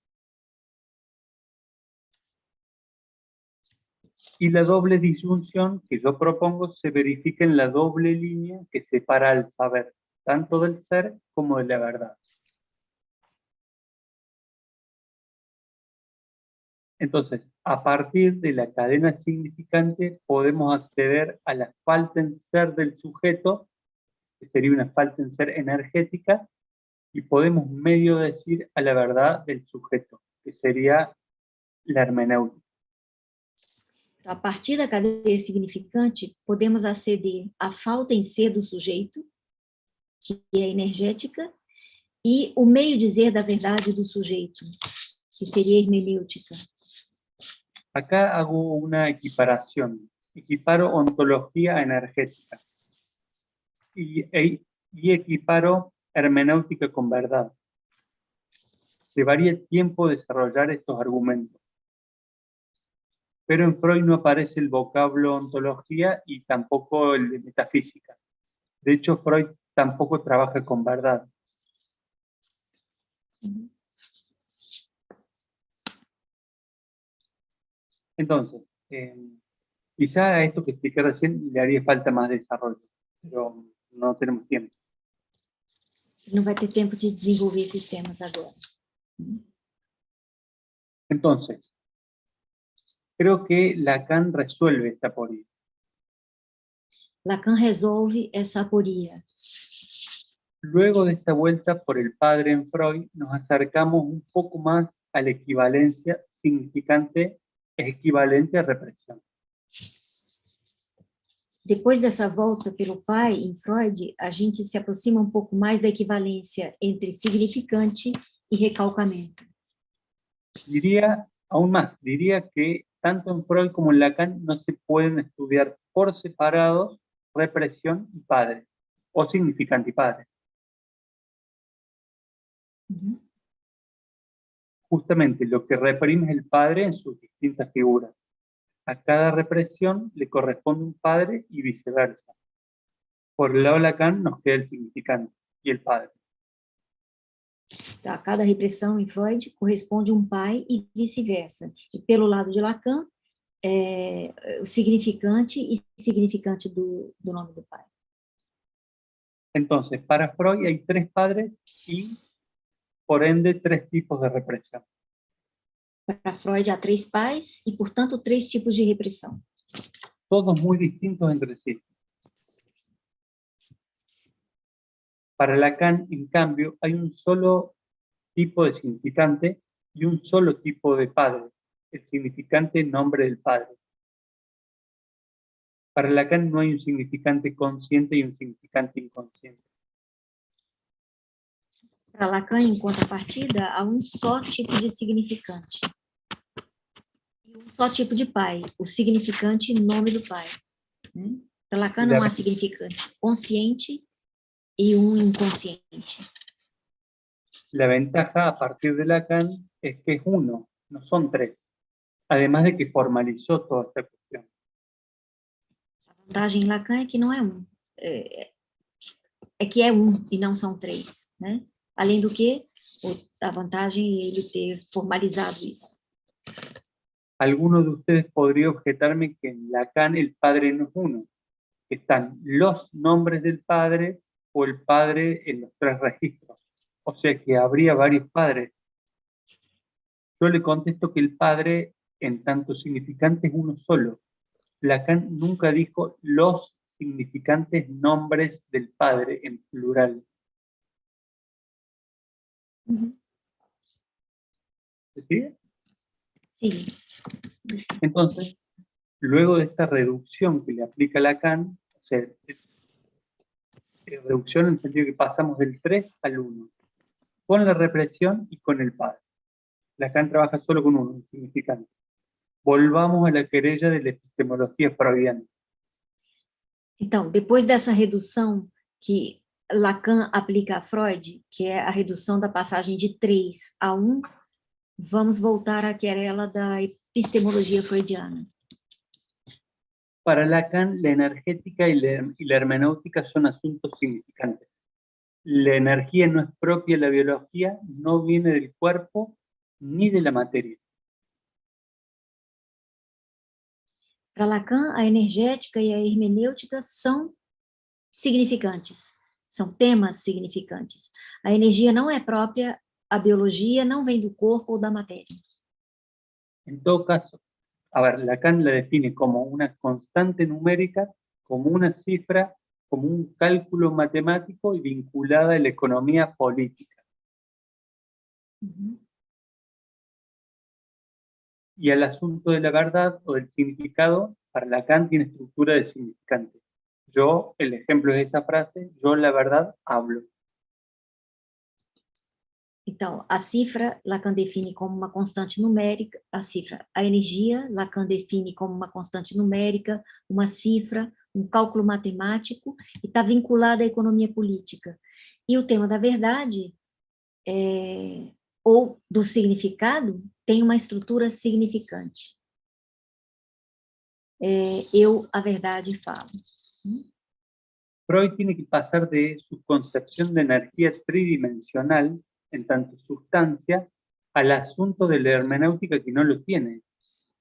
Y la doble disyunción que yo propongo se verifica en la doble línea que separa al saber, tanto del ser como de la verdad. Entonces, a partir de la cadena significante podemos acceder a la falta en ser del sujeto, que sería una falta en ser energética, y podemos medio decir a la verdad del sujeto, que sería la hermenéutica. A partir da cadeia significante, podemos aceder à falta em ser do sujeito, que é energética, e o meio dizer da verdade do sujeito, que seria hermenêutica. Acá hago una equiparación. Equiparo ontología energética y equiparo hermenéutica con verdad. Llevaría tiempo desarrollar estos argumentos. Pero en Freud no aparece el vocablo ontología y tampoco el de metafísica. De hecho, Freud tampoco trabaja con verdad. Entonces, quizá a esto que expliqué recién le haría falta más desarrollo, pero no tenemos tiempo. Não vai ter tempo de desenvolver esses temas agora. Entonces, creo que Lacan resuelve esta aporia. Lacan resolve essa aporia. Luego de esta vuelta por el padre en Freud, nos acercamos un poco más a la equivalencia significante es equivalente a represión. Depois dessa volta pelo pai em Freud, a gente se aproxima um pouco mais da equivalência entre significante e recalcamento. Diría aún más, diría que tanto en Freud como en Lacan no se pueden estudiar por separados represión y padre, o significante y padre. Justamente lo que reprime es el padre en sus distintas figuras. A cada represión le corresponde un padre y viceversa. Por el lado de Lacan nos queda el significante y el padre. A cada repressão em Freud corresponde um pai e vice-versa. E pelo lado de Lacan, o significante e significante do nome do pai. Entonces, para Freud hay tres padres y, por ende, tres tipos de represión. Para Freud há três pais e, portanto, três tipos de repressão. Todos muy distintos entre sí. Para Lacan, en cambio, hay un solo tipo de significante y un solo tipo de padre, el significante en nombre del padre. Para Lacan no hay un significante consciente y un significante inconsciente. Para Lacan, em contrapartida, há um só tipo de significante. E um só tipo de pai, o significante em nome do pai. Para Lacan não há significante consciente y un inconsciente. La ventaja a partir de Lacan es que es uno, no son tres, además de que formalizó toda esta cuestión. A vantagem em Lacan é que não é um, é que é um e não são três, né? Além do que, a vantagem é ele ter formalizado isso. Alguno de ustedes podría objetarme que en Lacan el padre no es uno, que están los nombres del padre o el padre en los tres registros. O sea que habría varios padres. Yo le contesto que el padre, en tanto significante, es uno solo. Lacan nunca dijo los significantes nombres del padre en plural. ¿Se sigue? Sí. Entonces, luego de esta reducción que le aplica Lacan, o sea, reducción en el sentido que pasamos del 3 al 1, con la represión y con el padre. Lacan trabaja solo con uno, el significante. Volvamos a la querella de la epistemología freudiana. Então, depois dessa redução que Lacan aplica a Freud, que é a redução da passagem de 3 a 1, vamos voltar à querela da epistemologia freudiana. Para Lacan, la energética y la hermenéutica son asuntos significantes. La energía no es propia de la biología, no viene del cuerpo ni de la materia. Para Lacan, a energética e a hermenêutica são significantes, são temas significantes. A energia não é própria, a biologia não vem do corpo ou da matéria. En todo caso, a ver, Lacan la define como una constante numérica, como una cifra, como un cálculo matemático y vinculada a la economía política. Y al asunto de la verdad o del significado, para Lacan tiene estructura de significante. Yo, el ejemplo es esa frase, yo la verdad hablo. Então, a cifra, Lacan define como uma constante numérica, a energia, Lacan define como uma constante numérica, uma cifra, um cálculo matemático, e está vinculada à economia política. E o tema da verdade, ou do significado, tem uma estrutura significante. Eu, a verdade, falo. Freud tiene que pasar de su concepción de energía tridimensional, en tanto sustancia, al asunto de la hermenéutica que no lo tiene.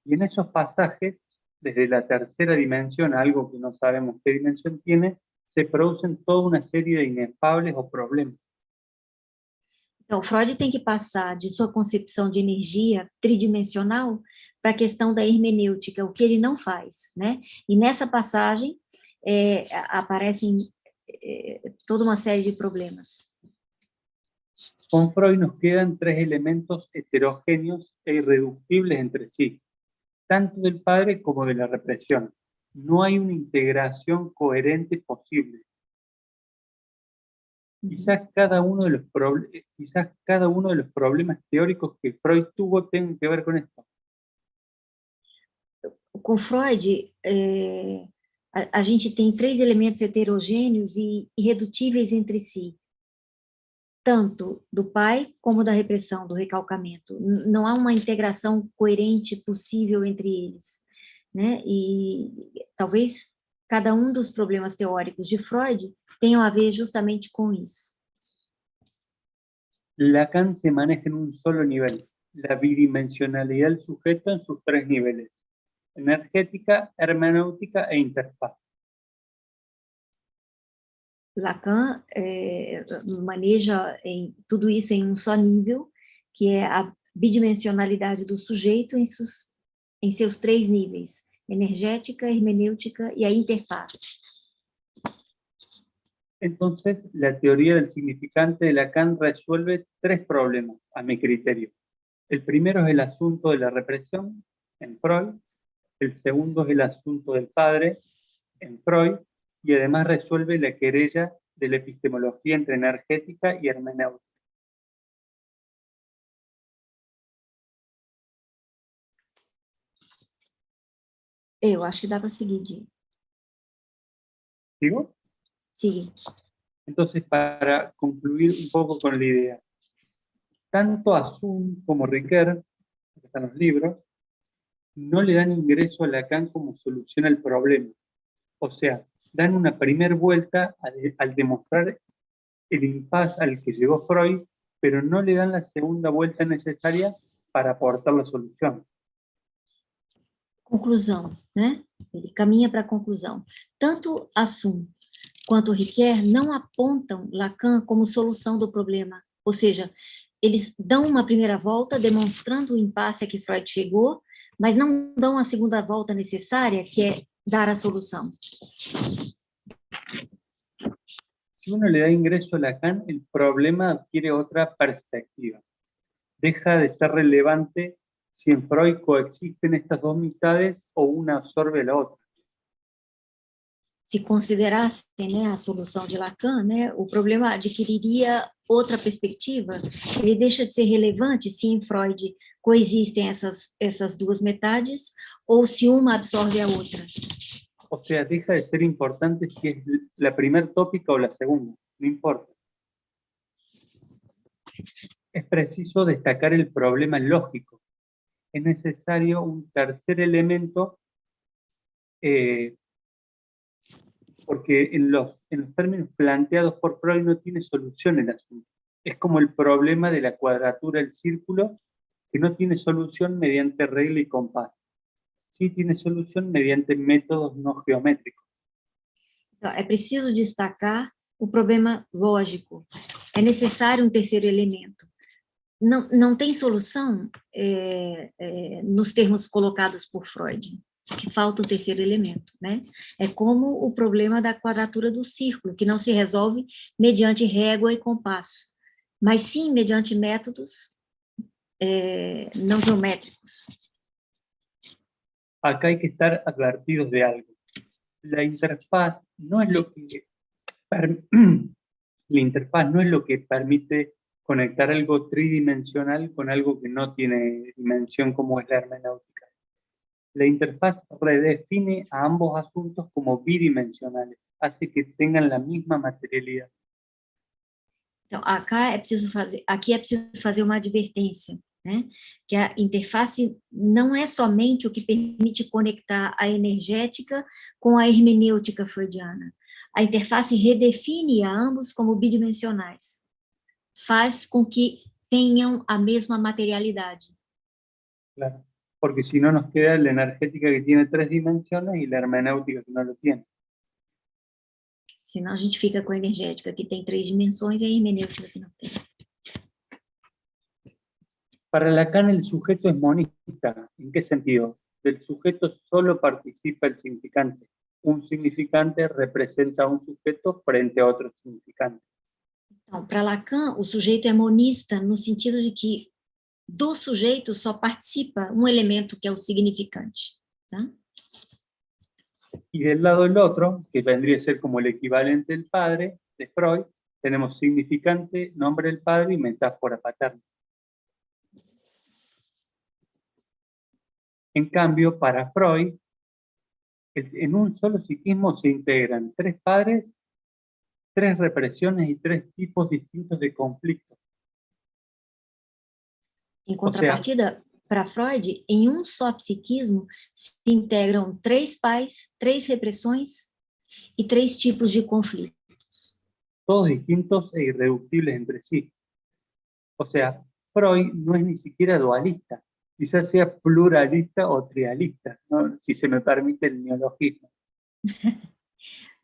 Y en esos pasajes, desde la tercera dimensión a algo que no sabemos qué dimensión tiene, se producen toda una serie de inefables o problemas. Então, Freud tem que passar de sua concepção de energia tridimensional para a questão da hermenêutica, o que ele não faz, né? E nessa passagem aparecem toda uma série de problemas. Con Freud nos quedan tres elementos heterogéneos e irreductibles entre sí, tanto del padre como de la represión. No hay una integración coherente posible. Quizás cada uno de los problemas teóricos que Freud tuvo tengan que ver con esto. Com Freud, a gente tem três elementos heterogêneos e irredutíveis entre si, tanto do pai como da repressão, do recalcamento. Não há uma integração coerente possível entre eles, né? E talvez cada um dos problemas teóricos de Freud tenham a ver justamente com isso. Lacan se maneja en un solo nivel, la bidimensionalidad del sujeto en sus tres niveles, energética, hermenéutica e interfaz. Lacan maneja tudo isso em um só nível, que é a bidimensionalidade do sujeito em seus três níveis, energética, hermenêutica y a interfaz. Entonces, la teoría del significante de Lacan resuelve tres problemas, a mi criterio. El primero es el asunto de la represión, en Freud. El segundo es el asunto del padre, en Freud. Y además resuelve la querella de la epistemología entre energética y hermenéutica. Eu acho que dá para seguir, Di. ¿Sigo? Sigue. Entonces, para concluir un poco con la idea, tanto Asum como Riquet, que están los libros, no le dan ingreso a Lacan como solución al problema. O sea, dan una primera vuelta al demostrar el impasse al que llegó Freud, pero no le dan la segunda vuelta necesaria para aportar la solución. Conclusão, né? Ele caminha para a conclusão. Tanto Asum quanto Riquet não apontam Lacan como solução do problema, ou seja, eles dão uma primeira volta demonstrando o impasse a que Freud chegou, mas não dão a segunda volta necessária, que é dar a solução. Si uno le da ingreso a Lacan, el problema adquiere otra perspectiva. Deja de ser relevante si en Freud coexisten estas dos mitades o una absorbe a la otra. Se considerassem, né, a solução de Lacan, né, o problema adquiriria outra perspectiva. Ele deixa de ser relevante se em Freud coexistem essas duas metades ou se uma absorve a outra. O sea, deja de ser importante si es la primer tópica o la segunda, no importa. Es preciso destacar el problema lógico. Es necesario un tercer elemento porque en los términos planteados por Freud no tiene solución el asunto. Es como el problema de la cuadratura del círculo, que no tiene solución mediante regla y compás. Sí tiene solución mediante métodos no geométricos. Então, é preciso destacar o problema lógico. É necessário um terceiro elemento. Não tem solução nos termos colocados por Freud, que falta o terceiro elemento, né? É como o problema da quadratura do círculo, que não se resolve mediante régua e compasso, mas sim mediante métodos não geométricos. Acá hay que estar advertidos de algo. La interfaz no es lo que permite conectar algo tridimensional con algo que no tiene dimensión como es la hermenéutica. La interfaz redefine a ambos asuntos como bidimensionales, hace que tengan la misma materialidad. Então, aqui é preciso fazer uma advertência, né? Que a interface não é somente o que permite conectar a energética com a hermenêutica freudiana. A interface redefine a ambos como bidimensionais. Faz com que tenham a mesma materialidade. Claro, porque si no nos queda la energética que tiene 3 dimensiones y la hermenéutica que no lo tiene. Senão a gente fica com a energética que tem 3 dimensões e a hermenêutica que não tem. Para Lacan el sujeto es monista. ¿En qué sentido? Del sujeto solo participa el significante. Un significante representa a un sujeto frente a otro significante. Então, para Lacan, o sujeito é monista no sentido de que do sujeito só participa um elemento que é o significante. Tá? Y del lado del otro, que vendría a ser como el equivalente del padre, de Freud, tenemos significante, nombre del padre y metáfora paterna. En cambio, para Freud, en un solo psiquismo se integran 3 padres, 3 represiones y 3 tipos distintos de conflictos. Em contrapartida, para Freud, em um só psiquismo se integram 3 pais, 3 repressões e 3 tipos de conflitos. Todos distintos e irreductibles entre sí. O sea, Freud no es ni siquiera dualista, quizás sea pluralista o trialista, ¿no? Si se me permite el neologismo.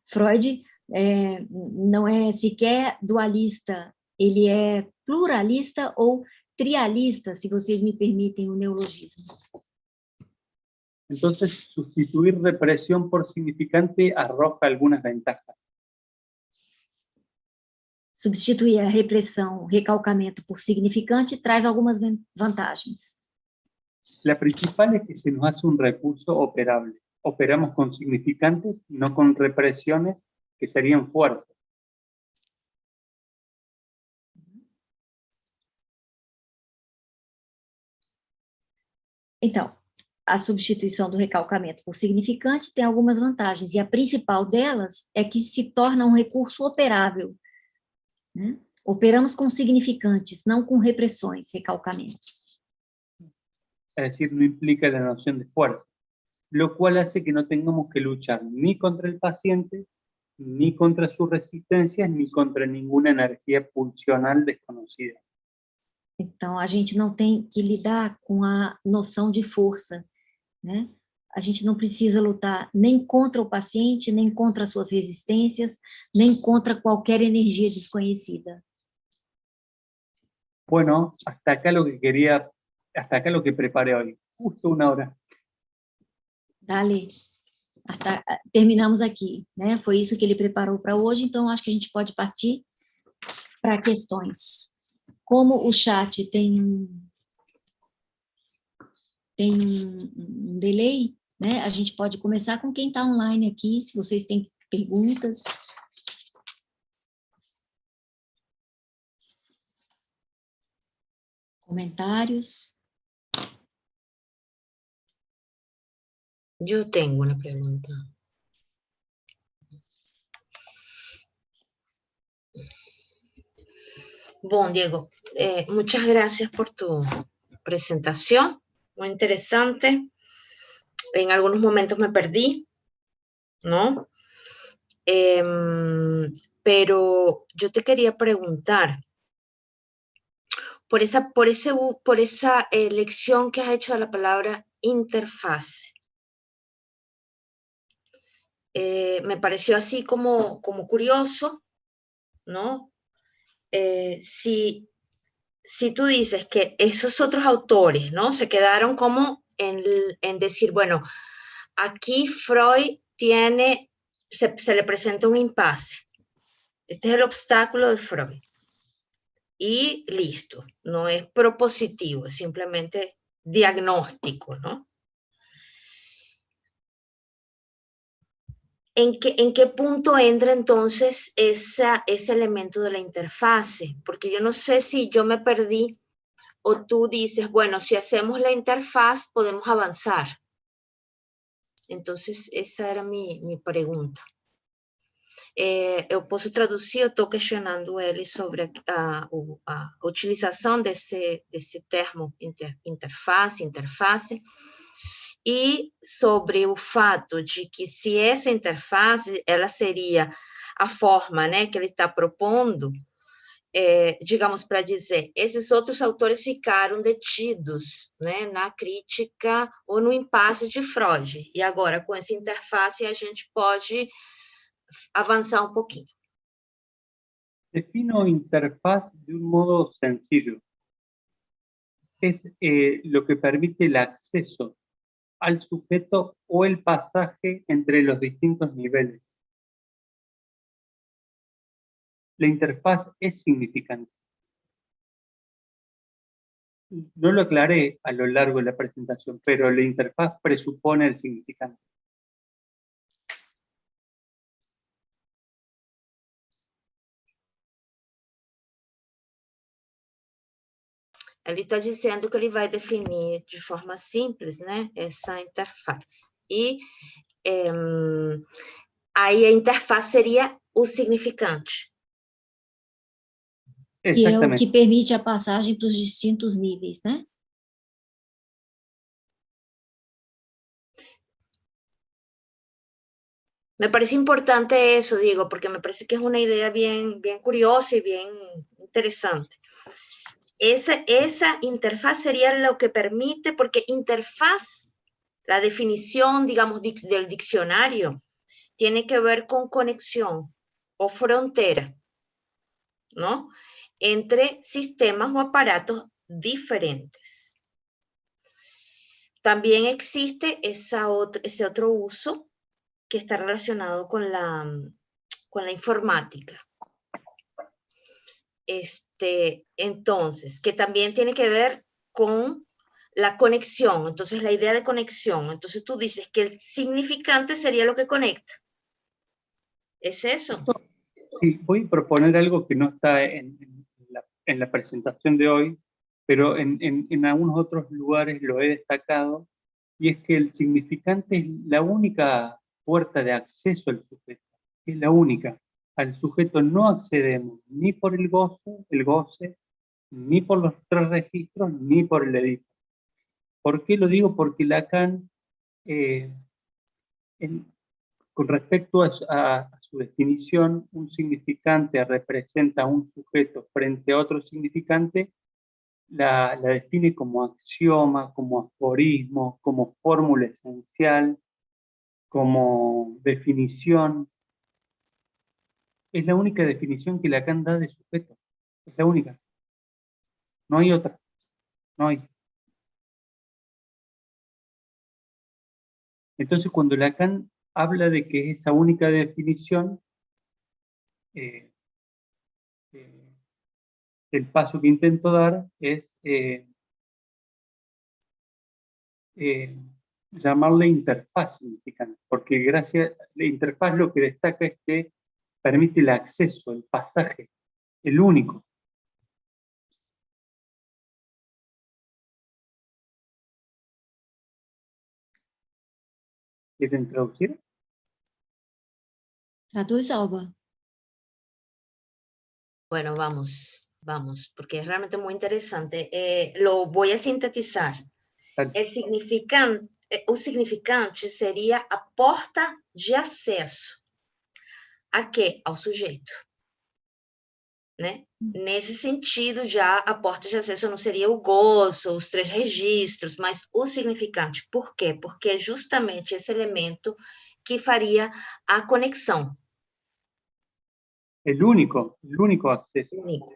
Freud não é sequer dualista, ele é pluralista ou trialista, se vocês me permitem o neologismo. Entonces, sustituir represión por significante arroja algunas ventajas. Substituir a repressão, recalcamento por significante traz algumas vantagens. La principal es que se nos hace un recurso operable. Operamos con significantes, no con represiones que serían fuerzas. Então, a substituição do recalcamento por significante tem algumas vantagens, e a principal delas é que se torna um recurso operável, né? Operamos com significantes, não com repressões, recalcamentos. Es decir, no implica la noción de fuerza, lo cual hace que no tengamos que luchar ni contra el paciente, ni contra sus resistencias, ni contra ninguna energía pulsional desconocida. Então, a gente não tem que lidar com a noção de força, né? A gente não precisa lutar nem contra o paciente, nem contra suas resistências, nem contra qualquer energia desconhecida. Bueno, hasta acá lo que preparé hoy, justo 1 hora. Dale. terminamos aqui, né? Foi isso que ele preparou para hoje, então acho que a gente pode partir para questões. Como o chat tem um delay, né? A gente pode começar com quem está online aqui, se vocês têm perguntas. Comentários. Yo tengo una pregunta. Bueno, Diego, muchas gracias por tu presentación, muy interesante. En algunos momentos me perdí, ¿no? Pero yo te quería preguntar, por esa elección que has hecho de la palabra interfaz, me pareció así como curioso, ¿no? Si tú dices que esos otros autores, ¿no? Se quedaron como en decir, bueno, aquí Freud se le presenta un impasse. Este es el obstáculo de Freud. Y listo, no es propositivo, es simplemente diagnóstico, ¿no? ¿En qué punto entra entonces ese elemento de la interfase? Porque yo no sé si yo me perdí o tú dices, bueno, si hacemos la interfaz podemos avanzar. Entonces, essa era mi pergunta. Eu posso traduzir, eu estou questionando ele sobre a utilização desse termo interface, e sobre o fato de que se essa interface, ela seria a forma, né, que ele está propondo, digamos, para dizer, esses outros autores ficaram detidos, né, na crítica ou no impasse de Freud, e agora, com essa interface, a gente pode avançar um pouquinho. Defino interfaz de un modo sencillo. Es lo que permite el acceso al sujeto o el pasaje entre los distintos niveles. La interfaz es significante. No lo aclaré a lo largo de la presentación, pero la interfaz presupone el significante. Ele está dizendo que ele vai definir de forma simples, né, essa interface. E aí a interface seria o significante. Que é o que permite a passagem para os distintos níveis, né? Me parece importante eso, Diego, porque me parece que es una idea bien curiosa y bien interesante. Esa interfaz sería lo que permite, porque interfaz, la definición, digamos, del diccionario, tiene que ver con conexión o frontera, ¿no? Entre sistemas o aparatos diferentes. También existe ese otro uso que está relacionado con la informática. Entonces, que también tiene que ver con la conexión, entonces la idea de conexión. Entonces tú dices que el significante sería lo que conecta. ¿Es eso? Sí, voy a proponer algo que no está en la presentación de hoy, pero en algunos otros lugares lo he destacado, y es que el significante es la única puerta de acceso al sujeto, es la única. Al sujeto no accedemos ni por el goce, ni por los tres registros, ni por el edito. ¿Por qué lo digo? Porque Lacan, con respecto a su definición, un significante representa a un sujeto frente a otro significante, la define como axioma, como aforismo, como fórmula esencial, como definición. Es la única definición que Lacan da de sujeto. Es la única. No hay otra. No hay. Entonces, cuando Lacan habla de que esa única definición, el paso que intento dar es llamarle interfaz significante, porque gracias a la interfaz lo que destaca es que permite el acceso, el pasaje, el único. ¿Quieren traducir? Traduz, Alba. Bueno, vamos, porque es realmente muy interesante. Lo voy a sintetizar. O significante seria a porta de acesso. A quê? Ao sujeito. Né? Nesse sentido, já a porta de acesso não seria o gozo, os 3 registros, mas o significante. Por quê? Porque é justamente esse elemento que faria a conexão. El único acceso. Único.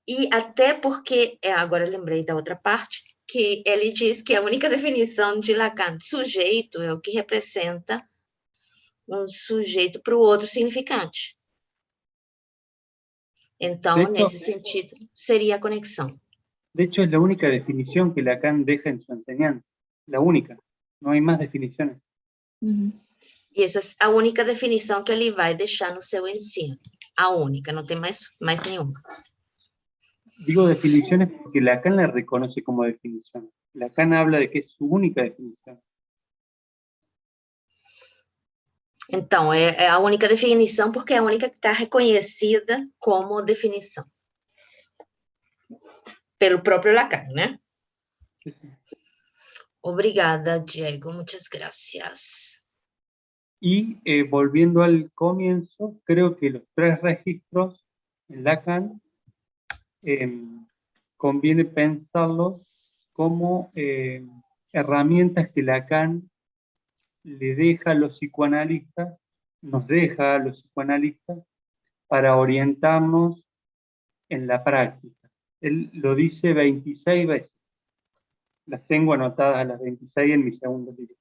E até porque, agora eu lembrei da outra parte, que ele diz que a única definição de Lacan de sujeito é o que representa um sujeito para o outro significante. Então, nesse sentido, seria a conexão. De hecho, es la única definición que Lacan deja en su enseñanza. La única. No hay más definiciones. E essa é a única definição que ele vai deixar no seu ensino. A única, não tem mais nenhuma. Digo definiciones porque Lacan la reconoce como definición. Lacan habla de que es su única definición. Então, é a única definição porque é a única que está reconhecida como definição. Pelo próprio Lacan, né? Obrigada, Diego. Muchas gracias. Y volviendo al comienzo, creo que los 3 registros en Lacan conviene pensarlos como herramientas que Lacan le deja a los psicoanalistas, nos deja a los psicoanalistas para orientarnos en la práctica. Él lo dice 26 veces. Las tengo anotadas las 26 en mi segundo libro.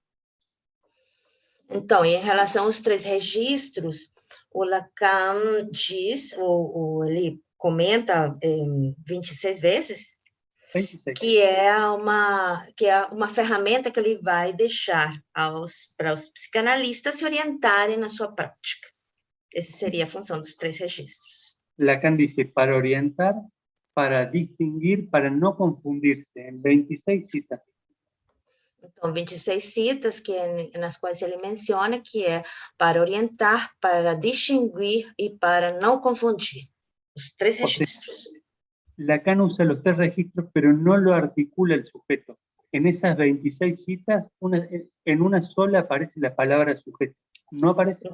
Então, em relação aos 3 registros, o Lacan diz, ou ele comenta 26 vezes, 26. que é uma ferramenta que ele vai deixar para os psicanalistas se orientarem na sua prática. Essa seria a função dos 3 registros. Lacan dice, para orientar, para distinguir, para no confundirse, en 26 citas. Então, 26 citas nas quais ele menciona que é para orientar, para distinguir e para não confundir. Os 3 registros. Lacan usa los 3 registros, pero no lo articula el sujeto. En esas 26 citas, en una sola aparece la palabra sujeto. No aparece.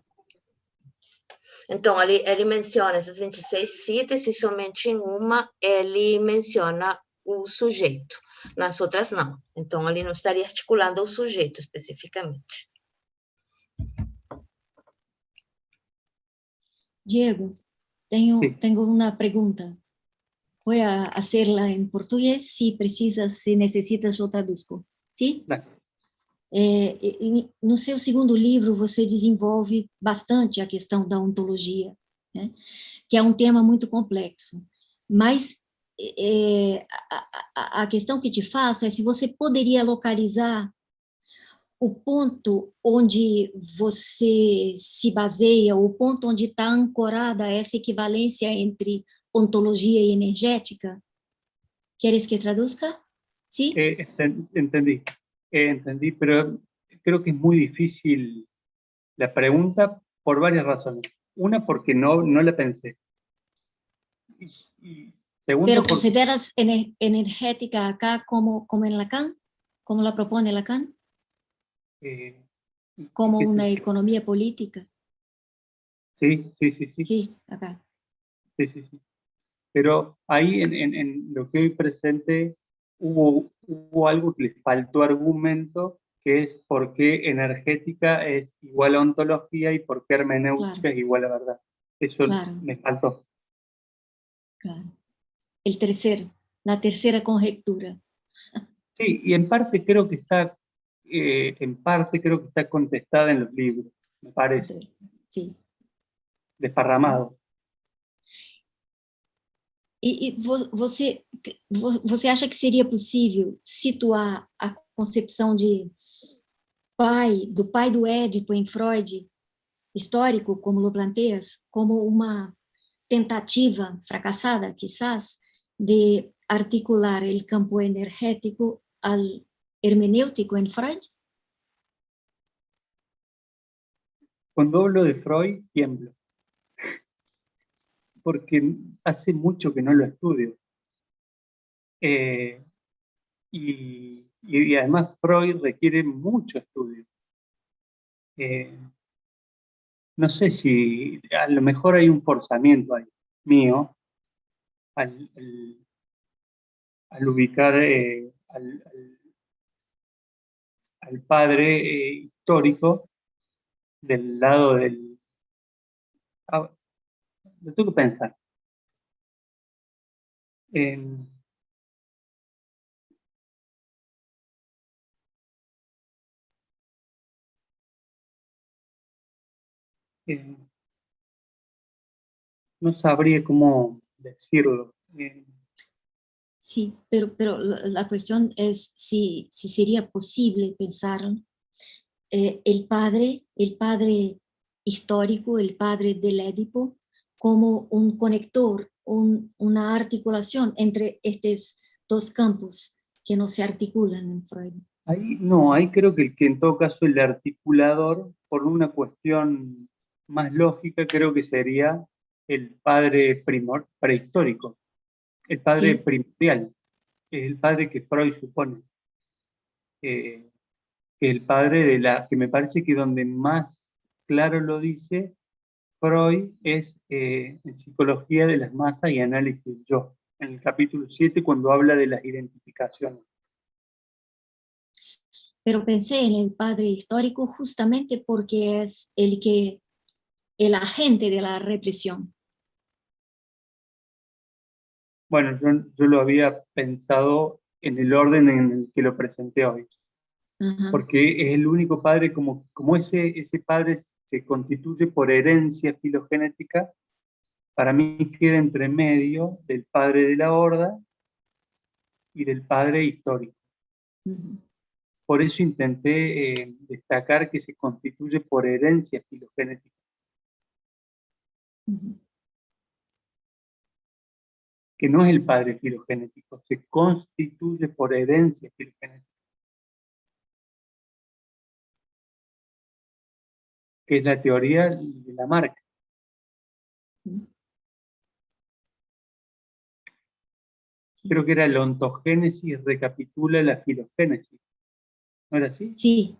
Então, ele menciona essas 26 citas e somente em uma ele menciona o sujeito. Nas outras, não. Então, ele não estaria articulando o sujeito especificamente. Diego, tenho uma pergunta. Vou fazê-la em português, se necessitas eu traduzco. Sim? No seu segundo livro, você desenvolve bastante a questão da ontologia, né? Que é um tema muito complexo. Mas a questão que te faço é se você poderia localizar o ponto onde você se baseia, o ponto onde está ancorada essa equivalência entre ontologia e energética. ¿Quieres que traduzca? ¿Sí? Entendí, pero creo que es muy difícil la pregunta por varias razones. Una, porque no la pensé. Y segundo, ¿Pero consideras energética acá como en Lacan? ¿Como la propone Lacan? Como una economía política. Sí. Sí, acá. Sí. Pero ahí en lo que hoy presente hubo algo que les faltó argumento, que es por qué energética es igual a ontología y por qué hermenéutica es igual a verdad. Eso me faltó. Claro. La tercera conjetura. Sí, y en parte creo que está en parte creo que está contestada en los libros, me parece, Sí. desparramado. Você acha que seria possível situar a concepção do pai do Édipo em Freud, histórico, como lo planteas, como uma tentativa fracassada, quizás, de articular el campo energético al hermenéutico en Freud? Cuando hablo de Freud, tiemblo, porque hace mucho que no lo estudio. Y además Freud requiere mucho estudio. No sé si a lo mejor hay un forzamiento ahí, mío, al ubicar al padre histórico del lado del... lo tengo que pensar. No sabría cómo decirlo. Sí, pero la cuestión es si sería posible pensar el padre histórico, el padre del Édipo, como un conector, una articulación entre estos dos campos que no se articulan en Freud. Ahí creo que en todo caso el articulador, por una cuestión más lógica, creo que sería el padre prehistórico, el padre Sí. primordial, es el padre que Freud supone, que el padre que me parece que donde más claro lo dice Freud es en Psicología de las Masas y Análisis del Yo, en el capítulo 7 cuando habla de las identificaciones. Pero pensé en el padre histórico justamente porque es el agente de la represión. Bueno, yo lo había pensado en el orden en el que lo presenté hoy, porque es el único padre, como ese padre se constituye por herencia filogenética, para mí queda entre medio del padre de la horda y del padre histórico. Por eso intenté destacar que se constituye por herencia filogenética. Que no es el padre filogenético, se constituye por herencia filogenética. Que es la teoría de la marca. Creo que era la ontogénesis recapitula la filogénesis. ¿No era así? Sí.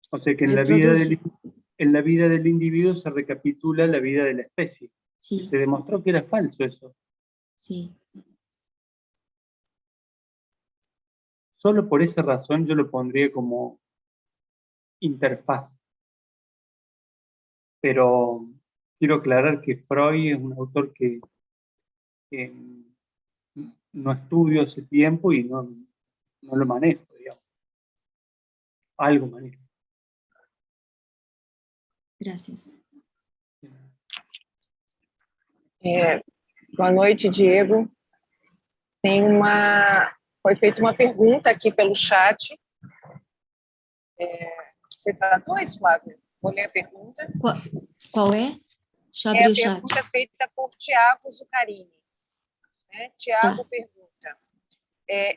O sea que en la vida del individuo se recapitula la vida de la especie. Sí. Y se demostró que era falso eso. Sí. Solo por esa razón yo lo pondría como interfaz. Pero quiero aclarar que Freud es un autor que no estudio hace tiempo y no lo manejo, digamos. Algo manejo. Gracias. Boa noite, Diego. Foi feita uma pergunta aqui pelo chat. Você traduz, Flávia? Vou ler a pergunta. Qual é? Deixa eu abrir o chat. A pergunta feita por Tiago Zucarini. Tiago pergunta.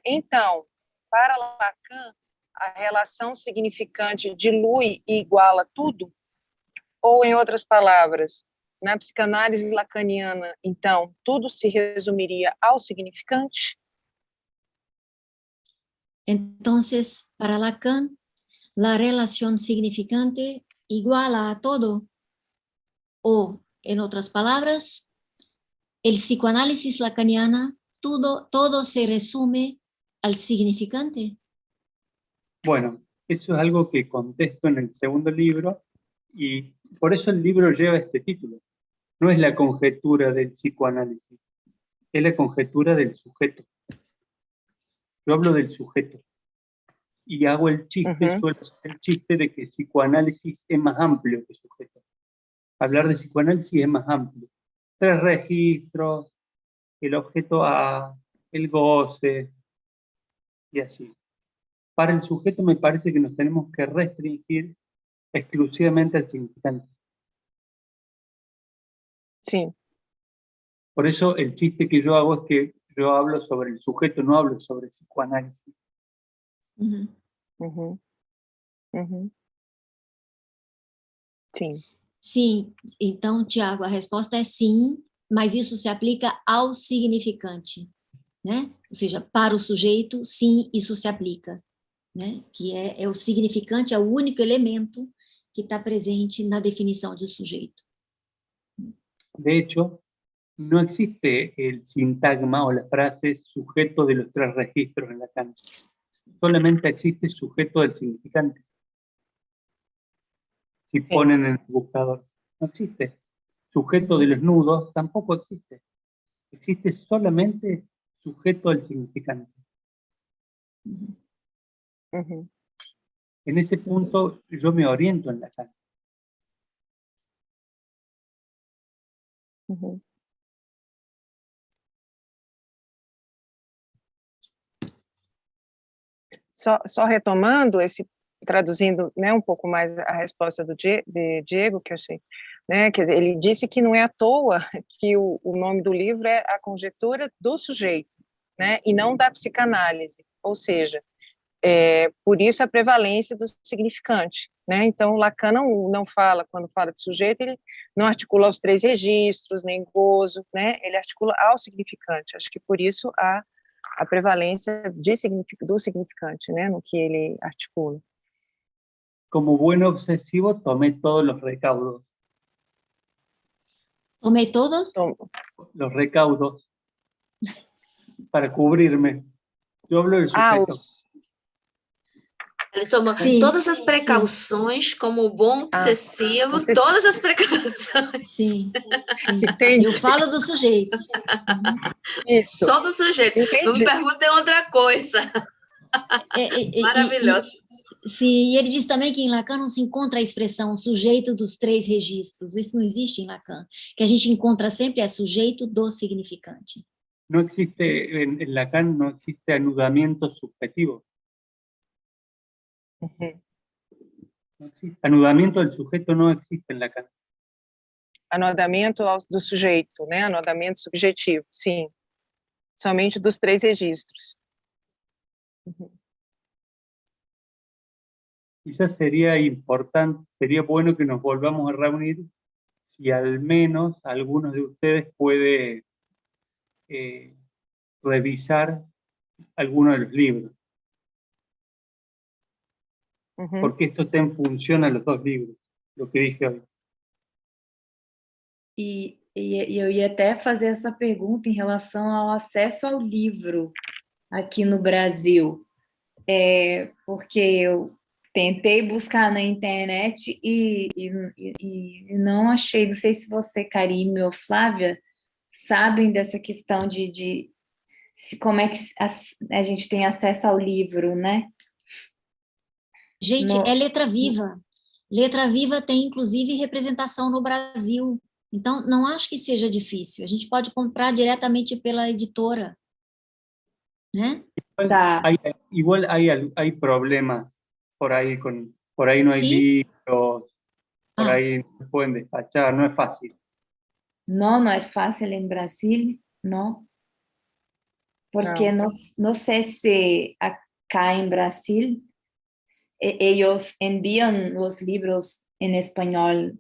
Então, para Lacan, a relação significante dilui e iguala tudo? Ou, em outras palavras, na psicanálise lacaniana, então, tudo se resumiria ao significante? Entonces, para Lacan, la relación significante iguala a todo. O, en otras palabras, el psicoanálisis lacaniana, todo se resume al significante. Bueno, eso es algo que contesto en el segundo libro y por eso el libro lleva este título. No es la conjetura del psicoanálisis, es la conjetura del sujeto. Yo hablo del sujeto. y hago el chiste, suelo hacer el chiste de que psicoanálisis es más amplio que sujeto. Hablar de psicoanálisis es más amplio. 3 registros, el objeto A, el goce, y así. Para el sujeto me parece que nos tenemos que restringir exclusivamente al significante. Sí. Por eso el chiste que yo hago es que yo hablo sobre el sujeto, no hablo sobre psicoanálisis. Uhum. Uhum. Uhum. Sim. Sim, então, Tiago, a resposta é sim, mas isso se aplica ao significante, né? Ou seja, para o sujeito, sim, isso se aplica, né? Que é o significante, é o único elemento que está presente na definição de sujeito. De hecho, no existe el sintagma o la frase sujeto de los 3 registros en Lacan. Solamente existe sujeto del significante. Si ponen en el buscador, no existe. Sujeto de los nudos tampoco existe. Existe solamente sujeto del significante. Uhum. En ese punto yo me oriento en Lacan. Uhum. Só retomando traduzindo, né, um pouco mais a resposta de Diego, que eu achei, né, quer dizer, ele disse que não é à toa que o nome do livro é A Conjectura do Sujeito, né, e não da psicanálise, ou seja, por isso a prevalência do significante, né, então Lacan não fala, quando fala de sujeito, ele não articula os 3 registros, nem gozo, né, ele articula ao significante, acho que por isso a prevalência do significante, né, no que ele articula. Como buen obsesivo tomé todos los recaudos. Tomei todos? Los recaudos para cubrirme. Yo hablo del sujeto. Ele toma todas as precauções, como bom obsessivo, todas as precauções. Sim, sim. Eu falo do sujeito. Isso. Só do sujeito. Entendi. Não me perguntem outra coisa. Maravilhoso. Sim, e ele diz também que em Lacan não se encontra a expressão sujeito dos 3 registros. Isso não existe em Lacan. Que a gente encontra sempre é sujeito do significante. No existe, en Lacan no existe anudamiento subjetivo. Uhum. No existe. Anudamiento del sujeto no existe en Lacan. Anodamento do sujeito, né? Anodamento subjetivo, sim. Somente dos 3 registros. Uhum. Quizás sería importante, sería bueno que nos volvamos a reunir si al menos algunos de ustedes puede revisar alguno de los libros. Uhum. Porque esto está en función a los 2 libros, lo que dije hoy. E eu ia até fazer essa pergunta em relação ao acesso ao livro aqui no Brasil, porque eu tentei buscar na internet e não achei. Não sei se você, Karime ou Flávia, sabem dessa questão de como é que a gente tem acesso ao livro, né? Gente, é letra viva. Letra viva tem, inclusive, representação no Brasil. Então, não acho que seja difícil. A gente pode comprar diretamente pela editora, né? Tá. Igual hay problemas por ahí no hay Sí. libros, por ahí no se pueden despachar, no es fácil. Não é fácil em Brasil, não. Porque não sei se acá em Brasil eles enviam os livros em espanhol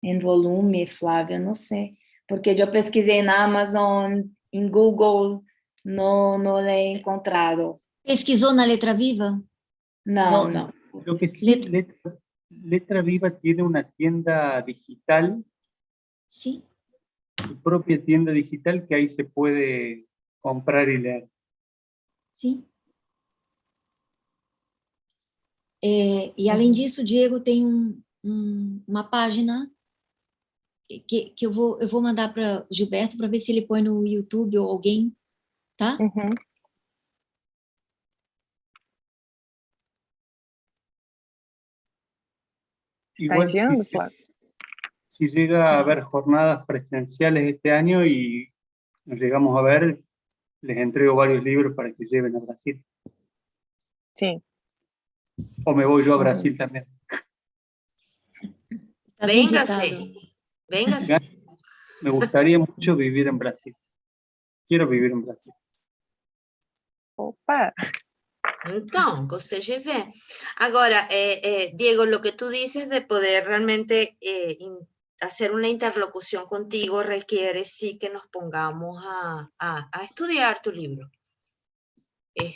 em volume, Flávia, não sei. Porque eu pesquisei na Amazon, em Google, não he encontrado. Pesquisou na Letra Viva? No. Lo que sí, Letra Viva tiene una tienda digital, Sí. su propia tienda digital, que ahí se puede comprar y leer. Sim. E além disso, Diego, tem uma página que eu vou mandar para o Gilberto para ver se ele põe no YouTube ou alguém, tá? Uhum. igual enviando, Flávio? si llega a haber jornadas presenciales este año y nos llegamos a ver, les entrego varios libros para que lleven a Brasil. Sim. O me voy yo a Brasil también. Estás Véngase, invitado. véngase. Me gustaría mucho vivir en Brasil. Quiero vivir en Brasil. Opa! Então, gostei de ver. Agora, Diego, lo que tú dices de poder realmente hacer una interlocución contigo requiere sí que nos pongamos a estudiar tu libro. Es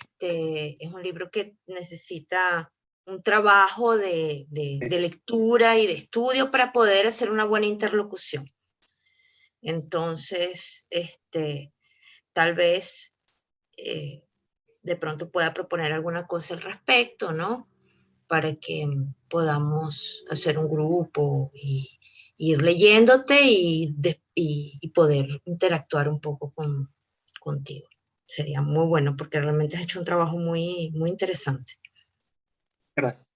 un libro que necesita un trabajo de lectura y de estudio para poder hacer una buena interlocución. Entonces, tal vez de pronto pueda proponer alguna cosa al respecto, ¿no? Para que podamos hacer un grupo y ir leyéndote y poder interactuar un poco contigo. Sería muy bueno porque realmente has hecho un trabajo muy, muy interesante. Gracias.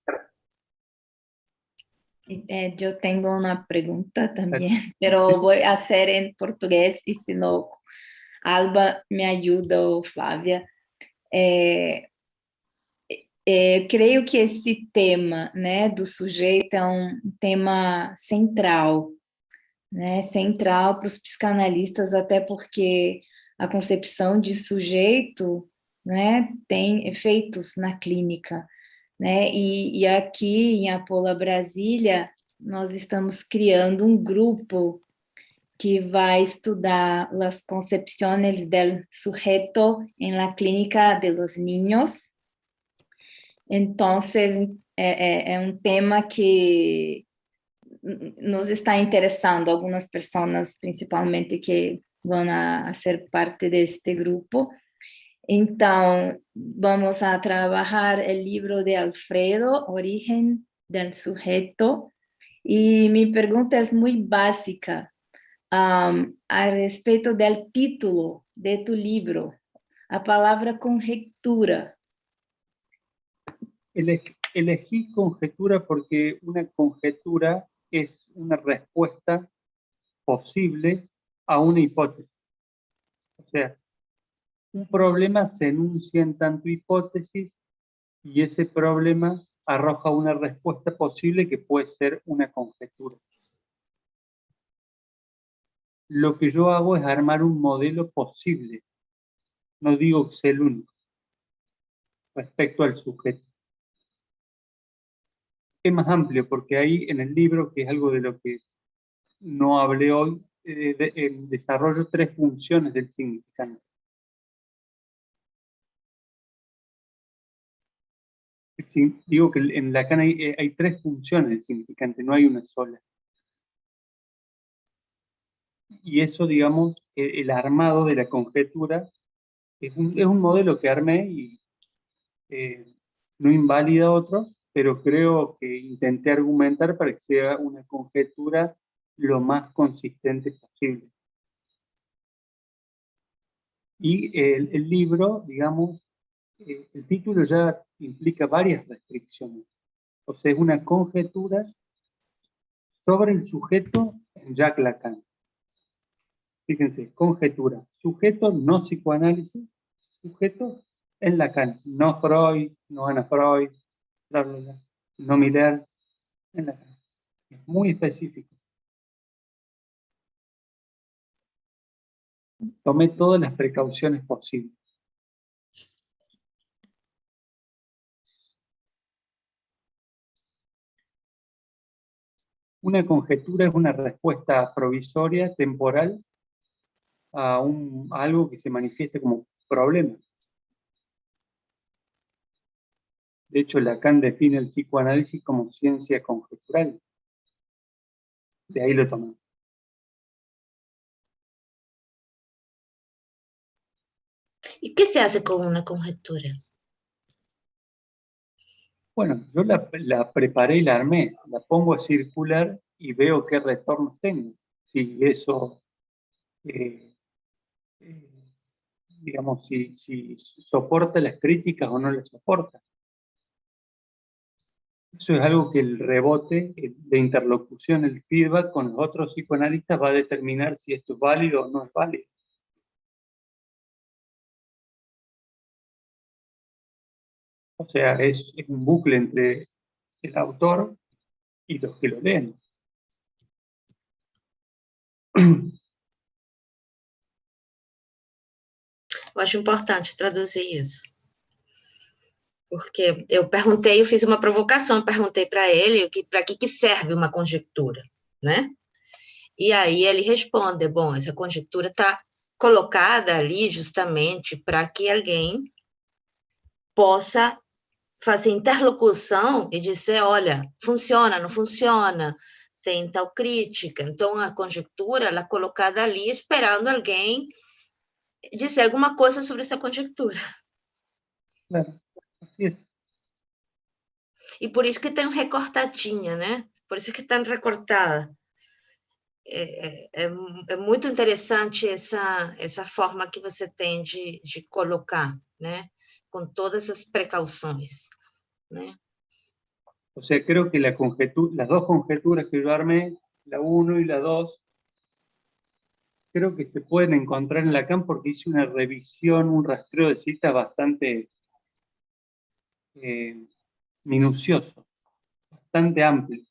Yo tengo una pregunta también, pero voy a hacer en portugués y si no, Alba me ayuda o Flávia. Creio que esse tema, né, do sujeito é um tema central, né, central para os psicanalistas, até porque a concepção de sujeito, né, tem efeitos na clínica, né, e aqui em Apola Brasília, nós estamos criando um grupo que vai estudar as concepções del sujeto em la clínica de los niños. Entonces, é um tema que nos está interessando algumas pessoas, principalmente que vão a ser parte deste grupo. Então, vamos a trabalhar o livro de Alfredo, Origen del Sujeto, e minha pergunta é muito básica a respeito do título de tu livro, a palavra conjectura. Elegí conjetura porque una conjetura es una respuesta posible a una hipótesis. O sea, un problema se enuncia en tanto hipótesis y ese problema arroja una respuesta posible que puede ser una conjetura. Lo que yo hago es armar un modelo posible. No digo que sea el único respecto al sujeto. Es más amplio porque ahí en el libro, que es algo de lo que no hablé hoy, desarrollo 3 funciones del significante. Digo que en Lacan hay 3 funciones del significante, no hay una sola. Y eso, digamos, el armado de la conjetura es un modelo que armé y no invalida otro, pero creo que intenté argumentar para que sea una conjetura lo más consistente posible. Y el libro, digamos, el título ya implica varias restricciones. O sea, es una conjetura sobre el sujeto en Jacques Lacan. Fíjense, conjetura. Sujeto, no psicoanálisis. Sujeto en Lacan. No Freud, no Ana Freud, bla, bla, bla. No Miller, en Lacan. Es muy específico. Tomé todas las precauciones posibles. Una conjetura es una respuesta provisoria, temporal, a algo que se manifieste como problema. De hecho, Lacan define el psicoanálisis como ciencia conjetural. De ahí lo tomamos. ¿Y qué se hace con una conjetura? Bueno, yo la preparé y la armé, la pongo a circular y veo qué retornos tengo. Si eso, digamos, si soporta las críticas o no las soporta. Eso es algo que el rebote de interlocución, el feedback con los otros psicoanalistas va a determinar si esto es válido o no es válido. O sea, es un bucle entre el autor y los que lo leen. Eu acho importante traduzir isso. Porque eu fiz uma provocação, perguntei para ele para que serve uma conjectura, né? E aí ele responde, bom, essa conjectura está colocada ali justamente para que alguém possa fazer interlocução e dizer, olha, funciona, não funciona, tem tal crítica. Então, a conjectura, ela é colocada ali esperando alguém dizer alguma coisa sobre essa conjectura. Claro, así es. E por isso que tem recortadinha, né? Por isso que está recortada. É muito interessante essa forma que você tem de colocar, né? Com todas as precauções, né? O sea, creo que las dos conjeturas que yo armé, la 1 y la 2, creo que se pueden encontrar en Lacan porque hice una revisión, un rastreo de citas bastante minucioso, bastante amplio.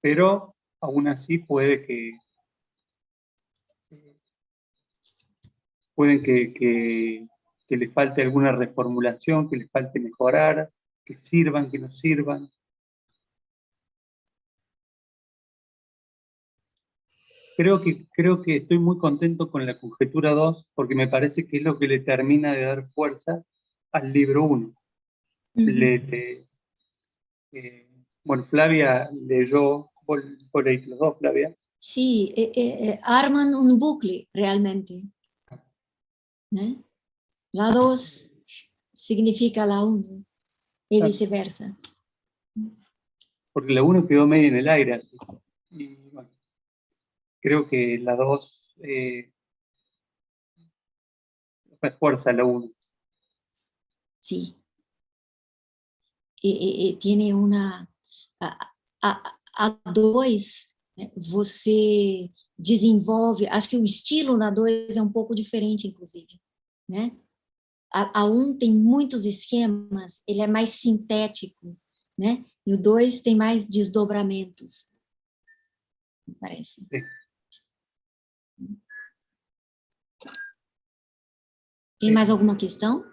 Pero aún así pueden que les falte alguna reformulación, que les falte mejorar, que sirvan, que no sirvan. Creo que estoy muy contento con la conjetura 2 porque me parece que es lo que le termina de dar fuerza al libro 1. Bueno, Flavia leyó, vos leíste los dos, Flavia. Sí, arman un bucle realmente, ¿no? La 2 significa la 1 y viceversa. Porque la 1 quedó medio en el aire, así. Y bueno, creo que la 2 refuerza la 1. Sí. E tiene una... A 2, você desenvolve... Acho que o estilo na 2 é um pouco diferente, inclusive, né? A 1 tem muitos esquemas, ele é mais sintético, né? E o 2 tem mais desdobramentos, me parece. Sí. Tem mais alguma questão?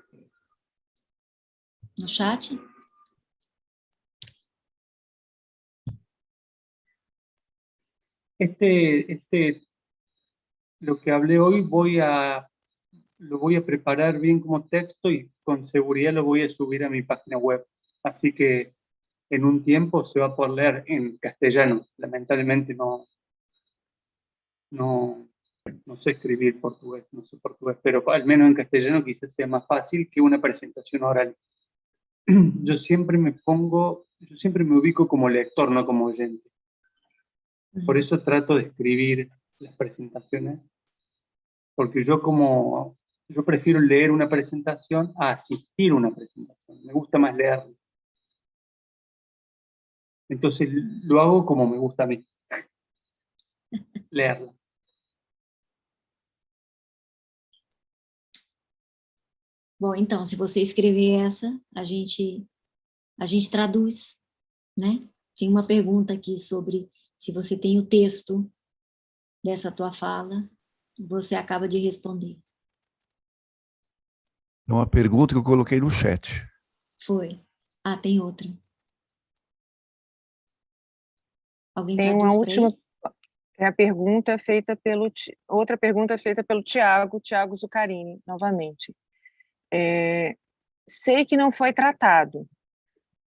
No chat? Lo que hablé hoy lo voy a preparar bien como texto y con seguridad lo voy a subir a mi página web. Así que en un tiempo se va a poder leer en castellano. Lamentablemente no sé escribir portugués, no sé portugués, pero al menos en castellano quizás sea más fácil que una presentación oral. Yo siempre me ubico como lector, no como oyente. Por eso trato de escribir las presentaciones, porque yo prefiero leer una presentación a asistir a una presentación. Me gusta más leerla. Entonces lo hago como me gusta a mí, leerla. Bom, então, se você escrever essa, a gente traduz, né? Tem uma pergunta aqui sobre se você tem o texto dessa tua fala, você acaba de responder. É uma pergunta que eu coloquei no chat. Foi. Ah, tem outra. Alguém tem traduz uma pra última. ele? É a pergunta feita outra pergunta feita pelo Tiago Zuccarini, novamente. Sei que não foi tratado,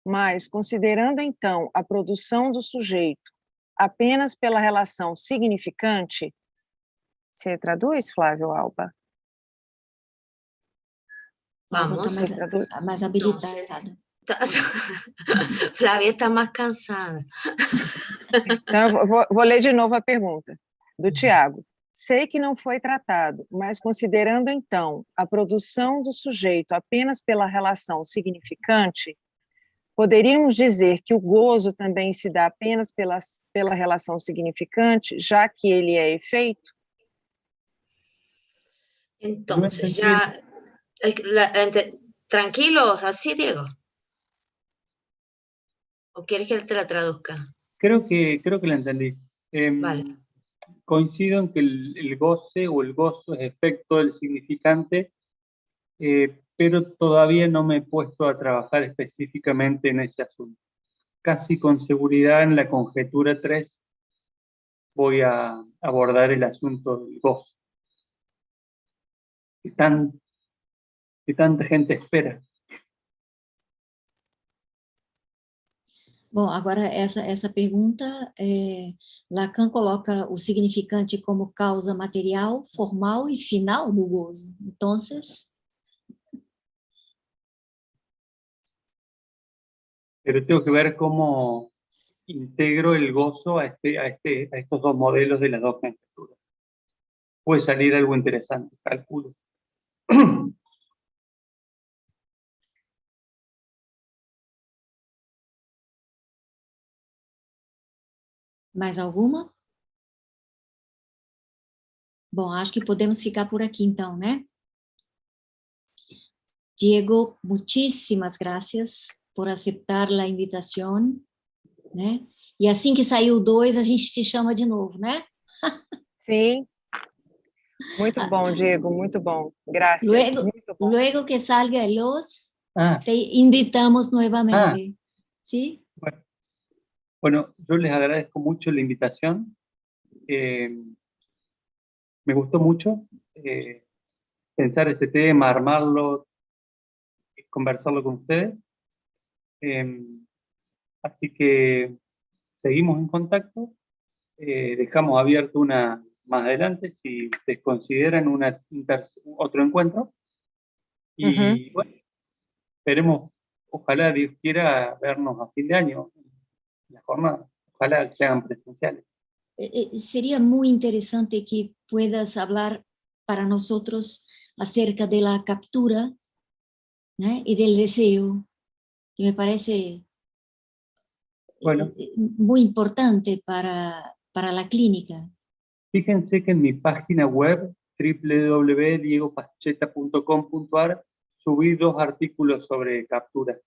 mas considerando então a produção do sujeito apenas pela relação significante, você traduz, Flávio Alba? Vamos. Tá mais habilitada. Flávia está mais cansada. Então, eu vou ler de novo a pergunta do Tiago. sei que não foi tratado, mas considerando então a produção do sujeito apenas pela relação significante, poderíamos dizer que o gozo também se dá apenas pela relação significante, já que ele é efeito? Entonces, ya, tranquilo, así, Diego. ¿O quieres que te la traduzca? Creo que la entendí. Vale. Coincido en que el goce o el gozo es efecto del significante, pero todavía no me he puesto a trabajar específicamente en ese asunto. Casi con seguridad en la conjetura 3 voy a abordar el asunto del gozo. Que tanta gente espera. Bom, agora essa pergunta, Lacan coloca o significante como causa material, formal e final do gozo. Então, Pero tengo que ver cómo integro el gozo a estos dos modelos de las dos conjeturas. Puede salir algo interesante, calculo. mais alguma? Bom, acho que podemos ficar por aqui então, né? Diego, muchísimas gracias por aceptar a invitação, né? E assim que sair o 2, a gente te chama de novo, né? Sim. Muito bom, Diego, muito bom. Graças. Muito bom. Luego que salga el 2, te invitamos nuevamente. ¿Sí? Bueno, yo les agradezco mucho la invitación. Me gustó mucho pensar este tema, armarlo, conversarlo con ustedes. Así que seguimos en contacto. Dejamos abierto una más adelante si ustedes consideran otro encuentro. Y bueno, esperemos, ojalá Dios quiera vernos a fin de año en las jornadas. Ojalá sean presenciales. Sería muy interesante que puedas hablar para nosotros acerca de la captura, ¿no? Y del deseo, que me parece muy importante para la clínica. Fíjense que en mi página web www.diegopascheta.com.ar subí 2 artículos sobre captura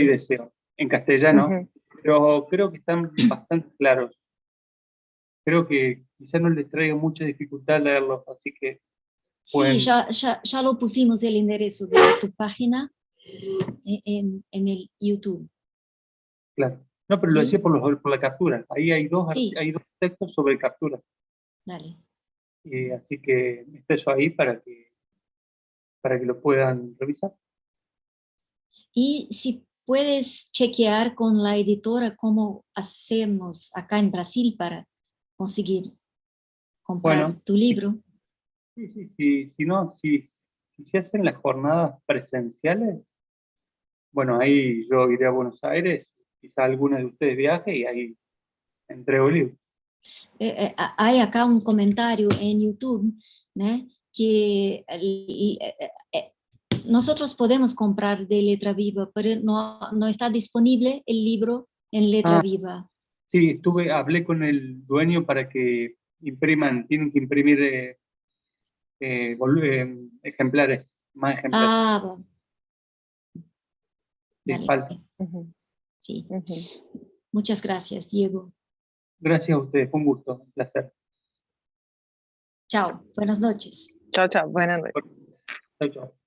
y deseo, en castellano, pero creo que están bastante claros. Creo que quizás no les traiga mucha dificultad leerlos, así que... Sí, ya lo pusimos el enderezo de tu página en el YouTube. Claro. No, pero lo decía por la captura. Ahí hay dos textos sobre captura. Dale. Así que está eso ahí para que lo puedan revisar. Y si puedes chequear con la editora cómo hacemos acá en Brasil para conseguir comprar tu libro. Sí. Si se hacen las jornadas presenciales, bueno, ahí yo iré a Buenos Aires, quizá alguna de ustedes viaje y ahí entrego el libro. Hay acá un comentario en YouTube, ¿no? Que nosotros podemos comprar de Letra Viva, pero no está disponible el libro en Letra Viva. Sí, hablé con el dueño para que impriman, tienen que imprimir ejemplares, más ejemplares. Bueno. Falta. Sí. Muchas gracias, Diego. Gracias a ustedes, fue un gusto, un placer. Chao, buenas noches. Chao, buenas noches. Chao.